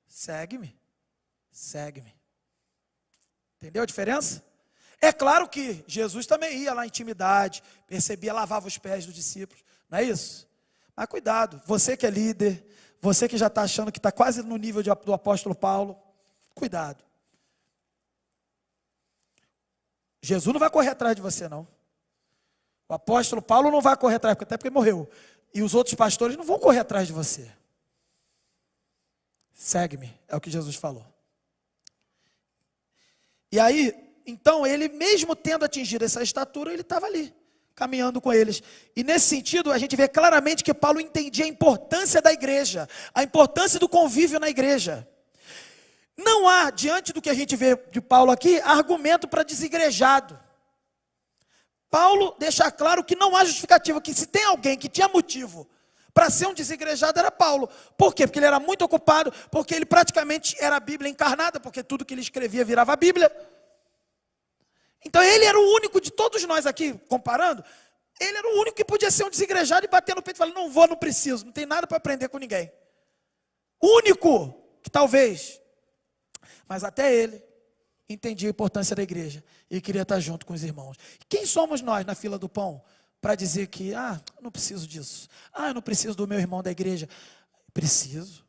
Segue-me, segue-me. Entendeu a diferença? É claro que Jesus também ia lá em intimidade, percebia, lavava os pés dos discípulos, não é isso? Mas cuidado, você que é líder, você que já está achando que está quase no nível do apóstolo Paulo, cuidado. Jesus não vai correr atrás de você, não. O apóstolo Paulo não vai correr atrás, até porque morreu. E os outros pastores não vão correr atrás de você. Segue-me, é o que Jesus falou. E aí, então, ele mesmo tendo atingido essa estatura, ele estava ali, caminhando com eles. E nesse sentido, a gente vê claramente que Paulo entendia a importância da igreja, a importância do convívio na igreja. Não há, diante do que a gente vê de Paulo aqui, argumento para desigrejado. Paulo deixa claro que não há justificativa, que se tem alguém que tinha motivo para ser um desigrejado era Paulo. Por quê? Porque ele era muito ocupado, porque ele praticamente era a Bíblia encarnada, porque tudo que ele escrevia virava a Bíblia. Então ele era o único de todos nós aqui, comparando, ele era o único que podia ser um desigrejado e bater no peito e falar: não vou, não preciso, não tem nada para aprender com ninguém. Único que talvez, mas até ele entendia a importância da igreja e queria estar junto com os irmãos. Quem somos nós na fila do pão para dizer que, eu não preciso disso, eu não preciso do meu irmão da igreja? Preciso.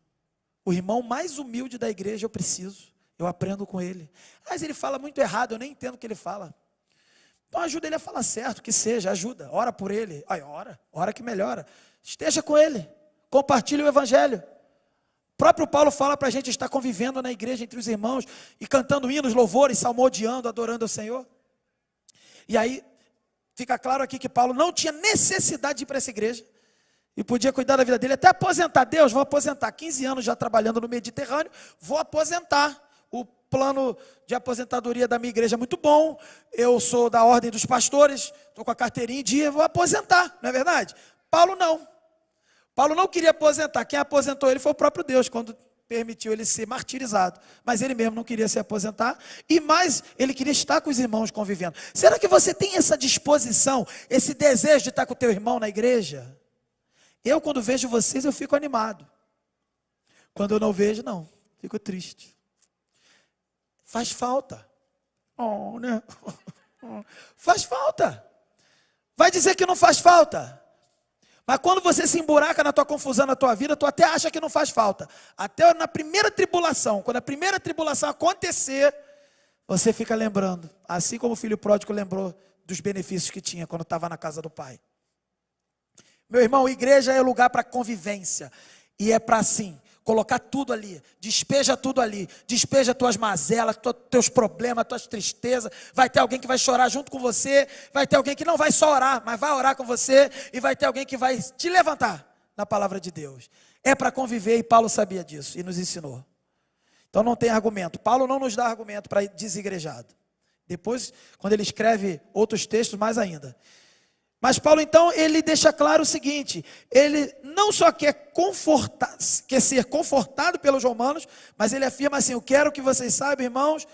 O irmão mais humilde da igreja eu preciso, eu aprendo com ele. Mas ele fala muito errado, eu nem entendo o que ele fala. Então ajuda ele a falar certo, que seja, ajuda, ora por ele. Ora que melhora. Esteja com ele, compartilhe o evangelho. O próprio Paulo fala para a gente estar convivendo na igreja entre os irmãos e cantando hinos, louvores, salmodiando, adorando ao Senhor. E aí fica claro aqui que Paulo não tinha necessidade de ir para essa igreja e podia cuidar da vida dele, até aposentar. Deus, vou aposentar, 15 anos já trabalhando no Mediterrâneo, vou aposentar. O plano de aposentadoria da minha igreja é muito bom, eu sou da ordem dos pastores, estou com a carteirinha em dia, vou aposentar, não é verdade? Paulo não queria aposentar, quem aposentou ele foi o próprio Deus, quando permitiu ele ser martirizado, mas ele mesmo não queria se aposentar, e mais, ele queria estar com os irmãos convivendo. Será que você tem essa disposição, esse desejo de estar com o teu irmão na igreja? Eu, quando vejo vocês, eu fico animado. Quando eu não vejo, não, fico triste. Faz falta. Né? Faz falta. Vai dizer que não faz falta. Mas quando você se emburaca na tua confusão, na tua vida, tu até acha que não faz falta. Até na primeira tribulação, quando a primeira tribulação acontecer, você fica lembrando. Assim como o filho pródigo lembrou dos benefícios que tinha quando estava na casa do pai. Meu irmão, igreja é lugar para convivência. E é para assim, colocar tudo ali, despeja tudo ali, despeja tuas mazelas, teus problemas, tuas tristezas. Vai ter alguém que vai chorar junto com você, vai ter alguém que não vai só orar, mas vai orar com você, e vai ter alguém que vai te levantar. na palavra de Deus. É para conviver e Paulo sabia disso e nos ensinou. Então não tem argumento. Paulo não nos dá argumento para desigrejado. Depois, quando ele escreve outros textos, mais ainda. Mas Paulo, então, ele deixa claro o seguinte: ele não só quer ser confortado pelos romanos, mas ele afirma assim: eu quero que vocês saibam, irmãos,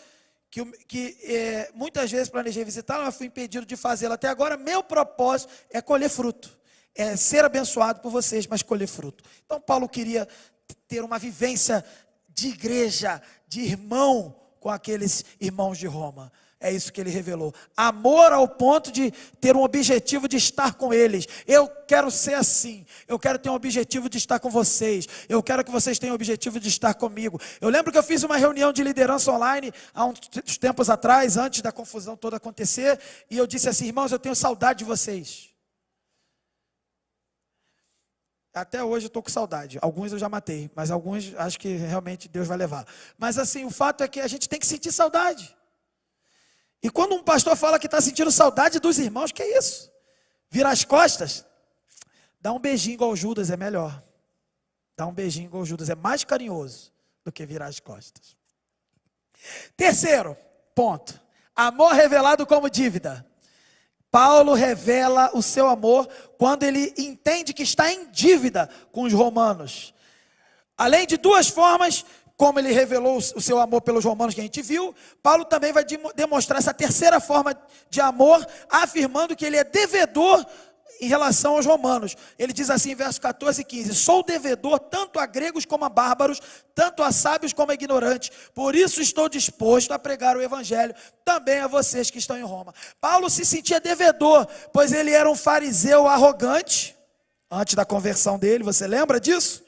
que muitas vezes planejei visitá-lo, mas fui impedido de fazê-lo até agora. Meu propósito é colher fruto, é ser abençoado por vocês, mas colher fruto. Então Paulo queria ter uma vivência de igreja, de irmão com aqueles irmãos de Roma. É isso que ele revelou. Amor ao ponto de ter um objetivo de estar com eles. Eu quero ser assim. Eu quero ter um objetivo de estar com vocês. Eu quero que vocês tenham o objetivo de estar comigo. Eu lembro que eu fiz uma reunião de liderança online há uns tempos atrás, antes da confusão toda acontecer. E eu disse assim: irmãos, eu tenho saudade de vocês. Até hoje eu estou com saudade. Alguns eu já matei, mas alguns acho que realmente Deus vai levar. Mas assim, o fato é que a gente tem que sentir saudade. E quando um pastor fala que está sentindo saudade dos irmãos, que é isso? Vira as costas? Dá um beijinho igual Judas, é melhor. Dá um beijinho igual Judas, é mais carinhoso do que virar as costas. Terceiro ponto: amor revelado como dívida. Paulo revela o seu amor quando ele entende que está em dívida com os romanos. Além de duas formas, como ele revelou o seu amor pelos romanos que a gente viu, Paulo também vai demonstrar essa terceira forma de amor, afirmando que ele é devedor em relação aos romanos. Ele diz assim em versos 14 e 15: sou devedor tanto a gregos como a bárbaros, tanto a sábios como a ignorantes, por isso estou disposto a pregar o evangelho também a vocês que estão em Roma. Paulo se sentia devedor, pois ele era um fariseu arrogante, antes da conversão dele, você lembra disso?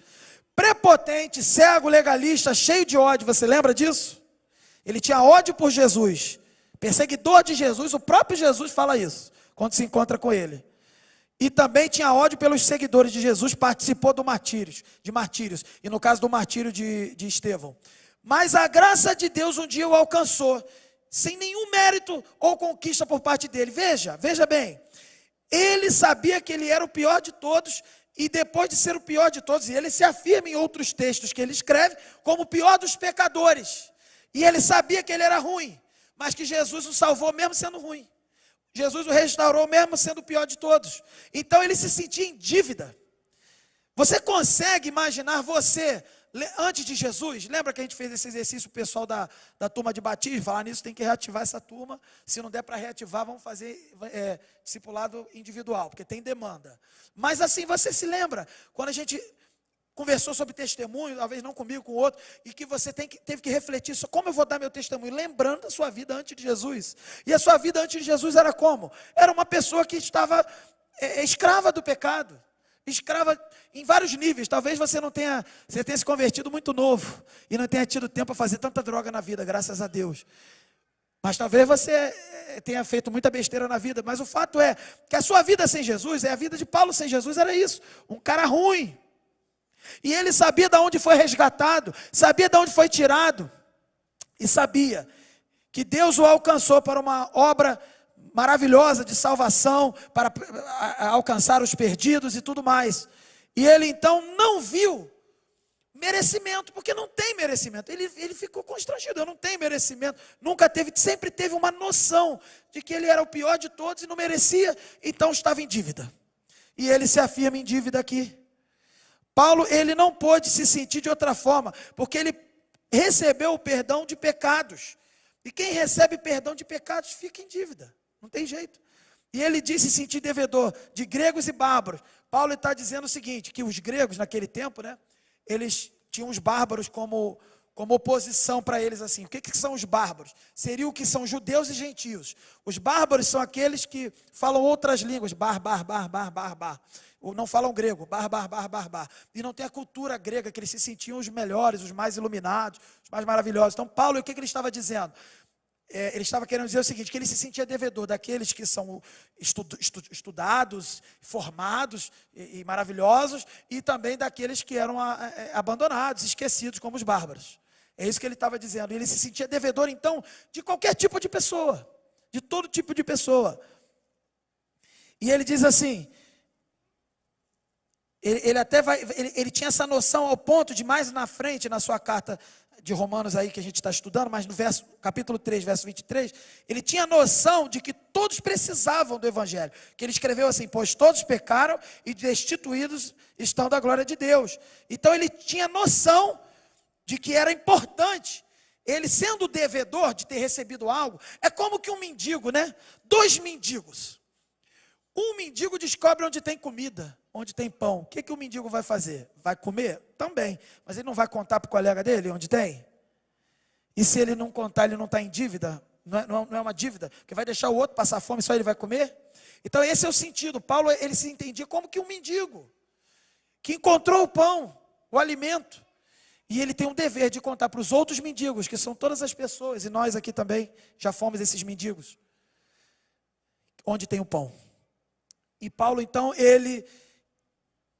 Prepotente, cego, legalista, cheio de ódio, você lembra disso? Ele tinha ódio por Jesus, perseguidor de Jesus, o próprio Jesus fala isso, quando se encontra com ele. E também tinha ódio pelos seguidores de Jesus, participou de martírios, e no caso do martírio de Estevão. Mas a graça de Deus um dia o alcançou, sem nenhum mérito ou conquista por parte dele. Veja bem, ele sabia que ele era o pior de todos, e depois de ser o pior de todos, e ele se afirma em outros textos que ele escreve, como o pior dos pecadores. E ele sabia que ele era ruim, mas que Jesus o salvou mesmo sendo ruim. Jesus o restaurou mesmo sendo o pior de todos. Então ele se sentia em dívida. Você consegue imaginar você, antes de Jesus? Lembra que a gente fez esse exercício, o pessoal da turma de batismo? Falar nisso, tem que reativar essa turma. Se não der para reativar, vamos fazer discipulado individual, porque tem demanda. Mas assim, você se lembra, quando a gente conversou sobre testemunho, talvez não comigo, com outro, e que você teve que refletir sobre como eu vou dar meu testemunho, lembrando da sua vida antes de Jesus. E a sua vida antes de Jesus era como? Era uma pessoa que estava escrava do pecado, escrava em vários níveis. Talvez você tenha se convertido muito novo, e não tenha tido tempo para fazer tanta droga na vida, graças a Deus. Mas talvez você tenha feito muita besteira na vida, mas o fato é que a sua vida sem Jesus, a vida de Paulo sem Jesus era isso, um cara ruim. E ele sabia de onde foi resgatado, sabia de onde foi tirado, e sabia que Deus o alcançou para uma obra maravilhosa de salvação, para alcançar os perdidos e tudo mais. E ele então não viu merecimento, porque não tem merecimento. Ele ficou constrangido: eu não tenho merecimento. Sempre teve uma noção de que ele era o pior de todos e não merecia, então estava em dívida. E ele se afirma em dívida aqui. Paulo, ele não pôde se sentir de outra forma, porque ele recebeu o perdão de pecados. E quem recebe perdão de pecados fica em dívida, não tem jeito. E ele disse se sentir devedor de gregos e bárbaros. Paulo está dizendo o seguinte, que os gregos naquele tempo, eles tinham os bárbaros como oposição para eles assim. O que são os bárbaros? Seria o que são judeus e gentios. Os bárbaros são aqueles que falam outras línguas, bar. Ou não falam grego, bar. E não tem a cultura grega, que eles se sentiam os melhores, os mais iluminados, os mais maravilhosos. Então Paulo, o que ele estava dizendo? Ele estava querendo dizer o seguinte, que ele se sentia devedor daqueles que são estudados, formados e maravilhosos, e também daqueles que eram abandonados, esquecidos, como os bárbaros. É isso que ele estava dizendo. Ele se sentia devedor, então, de qualquer tipo de pessoa, de todo tipo de pessoa. E ele diz assim, Ele até vai, ele tinha essa noção ao ponto de mais na frente, na sua carta de Romanos aí que a gente está estudando, mas no capítulo 3, verso 23, ele tinha noção de que todos precisavam do evangelho, que ele escreveu assim: pois todos pecaram e destituídos estão da glória de Deus. Então ele tinha noção de que era importante, ele sendo devedor de ter recebido algo. É como que um mendigo, né? Dois mendigos. Um mendigo descobre onde tem comida, onde tem pão. O que o mendigo vai fazer? Vai comer? Também. Mas ele não vai contar para o colega dele onde tem? E se ele não contar, ele não está em dívida? Não é uma dívida? Porque vai deixar o outro passar fome, só ele vai comer? Então esse é o sentido. Paulo, ele se entendia como que um mendigo, que encontrou o pão, o alimento. E ele tem um dever de contar para os outros mendigos, que são todas as pessoas, e nós aqui também já fomos esses mendigos, onde tem o pão. E Paulo, então, ele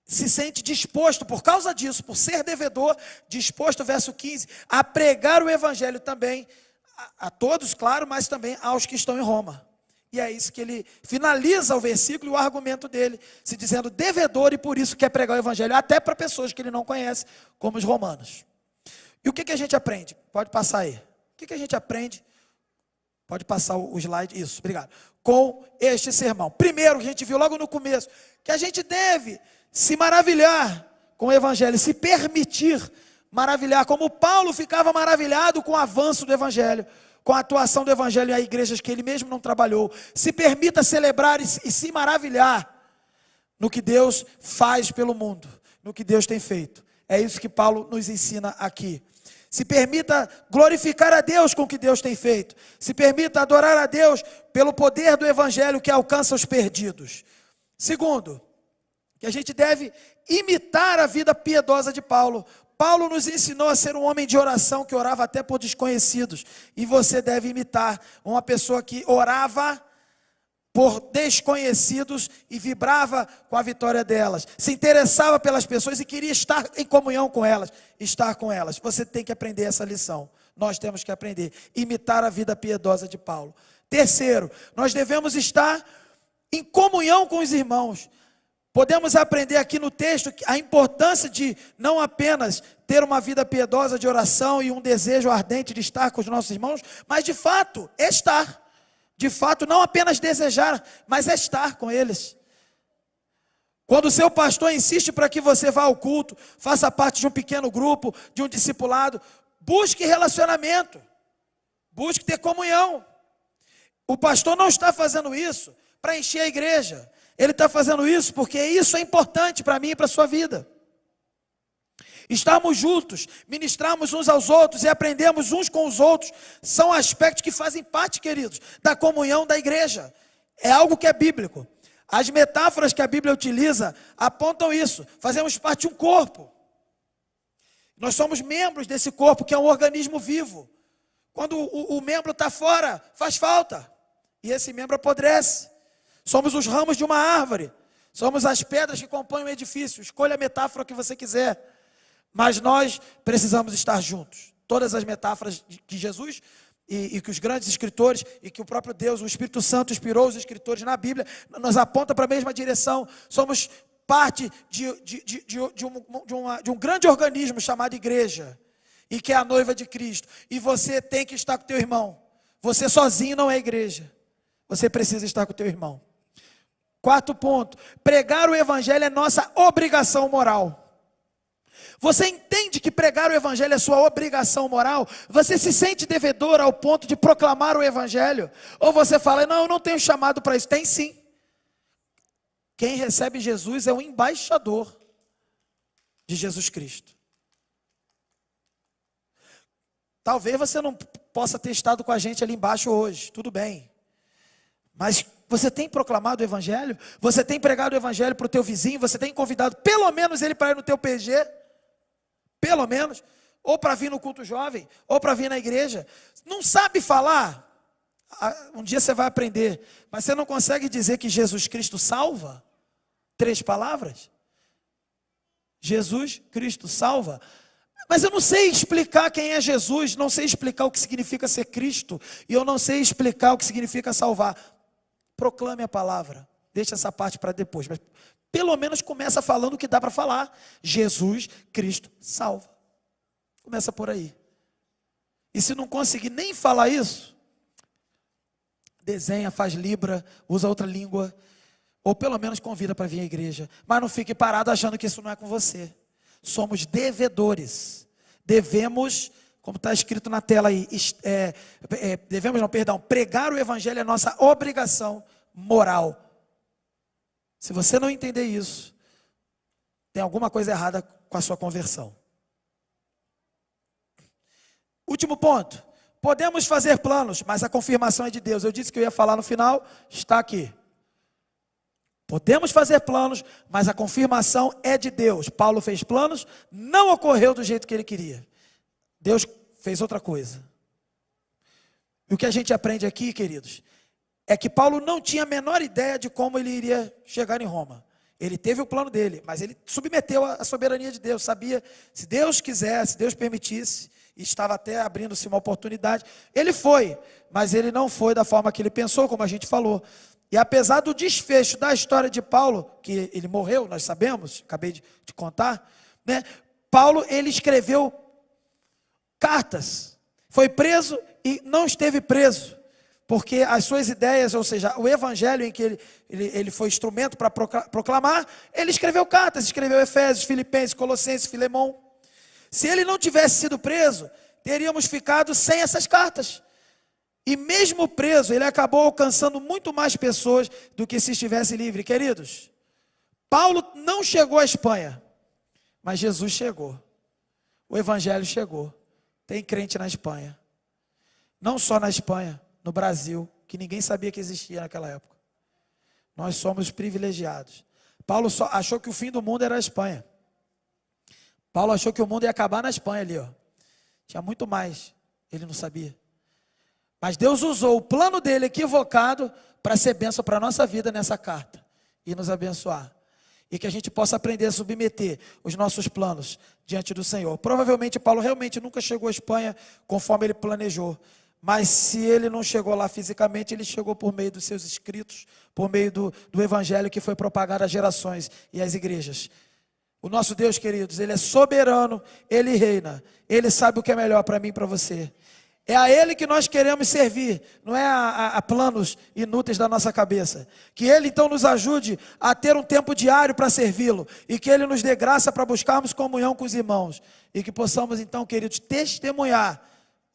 se sente disposto, por causa disso, por ser devedor, disposto, verso 15, a pregar o evangelho também, a todos, claro, mas também aos que estão em Roma. E é isso que ele finaliza o versículo e o argumento dele, se dizendo devedor, e por isso quer pregar o evangelho, até para pessoas que ele não conhece, como os romanos. E o que a gente aprende? Pode passar aí. O que a gente aprende? Pode passar o slide, isso, obrigado. Com este sermão. Primeiro, a gente viu logo no começo, que a gente deve se maravilhar com o evangelho, se permitir maravilhar, como Paulo ficava maravilhado com o avanço do evangelho, com a atuação do evangelho em igrejas que ele mesmo não trabalhou. Se permita celebrar e se maravilhar no que Deus faz pelo mundo, no que Deus tem feito. É isso que Paulo nos ensina aqui. Se permita glorificar a Deus com o que Deus tem feito. Se permita adorar a Deus pelo poder do evangelho que alcança os perdidos. Segundo, que a gente deve imitar a vida piedosa de Paulo. Paulo nos ensinou a ser um homem de oração que orava até por desconhecidos. E você deve imitar uma pessoa que orava por desconhecidos e vibrava com a vitória delas, se interessava pelas pessoas e queria estar em comunhão com elas, estar com elas. Você tem que aprender essa lição, nós temos que aprender, imitar a vida piedosa de Paulo. Terceiro, nós devemos estar em comunhão com os irmãos. Podemos aprender aqui no texto a importância de não apenas ter uma vida piedosa de oração e um desejo ardente de estar com os nossos irmãos, mas de fato estar. De fato, não apenas desejar, mas estar com eles. Quando o seu pastor insiste para que você vá ao culto, faça parte de um pequeno grupo, de um discipulado, busque relacionamento, busque ter comunhão. O pastor não está fazendo isso para encher a igreja, ele está fazendo isso porque isso é importante para mim e para a sua vida. Estarmos juntos, ministrarmos uns aos outros e aprendemos uns com os outros, são aspectos que fazem parte, queridos, da comunhão da igreja. É algo que é bíblico. As metáforas que a Bíblia utiliza apontam isso. Fazemos parte de um corpo. Nós somos membros desse corpo, que é um organismo vivo. Quando o membro está fora, faz falta. E esse membro apodrece. Somos os ramos de uma árvore. Somos as pedras que compõem um edifício. Escolha a metáfora que você quiser. Mas nós precisamos estar juntos. Todas as metáforas que Jesus e que os grandes escritores e que o próprio Deus, o Espírito Santo inspirou os escritores na Bíblia, nos aponta para a mesma direção. Somos parte de um grande organismo chamado igreja, e que é a noiva de Cristo. E você tem que estar com o teu irmão. Você sozinho não é igreja. Você precisa estar com o teu irmão. Quarto ponto, pregar o evangelho é nossa obrigação moral. Você entende que pregar o evangelho é sua obrigação moral? Você se sente devedor ao ponto de proclamar o evangelho? Ou você fala, não, eu não tenho chamado para isso? Tem sim. Quem recebe Jesus é o embaixador de Jesus Cristo. Talvez você não possa ter estado com a gente ali embaixo hoje, tudo bem. Mas você tem proclamado o evangelho? Você tem pregado o evangelho para o teu vizinho? Você tem convidado pelo menos ele para ir no teu PG? Pelo menos, ou para vir no culto jovem, ou para vir na igreja. Não sabe falar? Um dia você vai aprender, mas você não consegue dizer que Jesus Cristo salva? 3 palavras? Jesus Cristo salva. Mas eu não sei explicar quem é Jesus, não sei explicar o que significa ser Cristo, e eu não sei explicar o que significa salvar. Proclame a palavra, deixa essa parte para depois, mas pelo menos começa falando o que dá para falar. Jesus Cristo salva. Começa por aí. E se não conseguir nem falar isso, desenha, faz libra, usa outra língua, ou pelo menos convida para vir à igreja. Mas não fique parado achando que isso não é com você. Somos devedores. Devemos, como está escrito na tela aí, pregar o evangelho é nossa obrigação moral. Se você não entender isso, tem alguma coisa errada com a sua conversão. Último ponto. Podemos fazer planos, mas a confirmação é de Deus. Eu disse que eu ia falar no final, está aqui. Podemos fazer planos, mas a confirmação é de Deus. Paulo fez planos, não ocorreu do jeito que ele queria. Deus fez outra coisa. E o que a gente aprende aqui, queridos, é que Paulo não tinha a menor ideia de como ele iria chegar em Roma. Ele teve o plano dele, mas ele submeteu à soberania de Deus. Sabia, se Deus quisesse, se Deus permitisse, e estava até abrindo-se uma oportunidade. Ele foi, mas ele não foi da forma que ele pensou, como a gente falou. E apesar do desfecho da história de Paulo, que ele morreu, nós sabemos, acabei de contar, né? Paulo, ele escreveu cartas, foi preso e não esteve preso, porque as suas ideias, ou seja, o evangelho em que ele foi instrumento para proclamar, ele escreveu cartas, escreveu Efésios, Filipenses, Colossenses, Filemão. Se ele não tivesse sido preso, teríamos ficado sem essas cartas. E mesmo preso, ele acabou alcançando muito mais pessoas do que se estivesse livre. Queridos, Paulo não chegou à Espanha, mas Jesus chegou. O evangelho chegou. Tem crente na Espanha. Não só na Espanha, no Brasil, que ninguém sabia que existia naquela época. Nós somos privilegiados. Paulo só achou que o fim do mundo era a Espanha. Paulo achou que o mundo ia acabar na Espanha ali, ó. Tinha muito mais, ele não sabia. Mas Deus usou o plano dele equivocado para ser bênção para a nossa vida nessa carta e nos abençoar. E que a gente possa aprender a submeter os nossos planos diante do Senhor. Provavelmente Paulo realmente nunca chegou à Espanha conforme ele planejou. Mas se ele não chegou lá fisicamente, ele chegou por meio dos seus escritos, por meio do evangelho que foi propagado às gerações e às igrejas. O nosso Deus, queridos, Ele é soberano, Ele reina. Ele sabe o que é melhor para mim e para você. É a Ele que nós queremos servir, não é a planos inúteis da nossa cabeça. Que Ele então nos ajude a ter um tempo diário para servi-lo. E que Ele nos dê graça para buscarmos comunhão com os irmãos. E que possamos então, queridos, testemunhar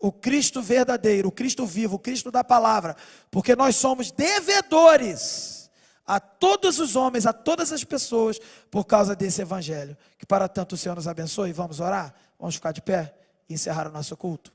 o Cristo verdadeiro, o Cristo vivo, o Cristo da palavra. Porque nós somos devedores a todos os homens, a todas as pessoas, por causa desse evangelho. Que para tanto o Senhor nos abençoe. Vamos orar? Vamos ficar de pé e encerrar o nosso culto.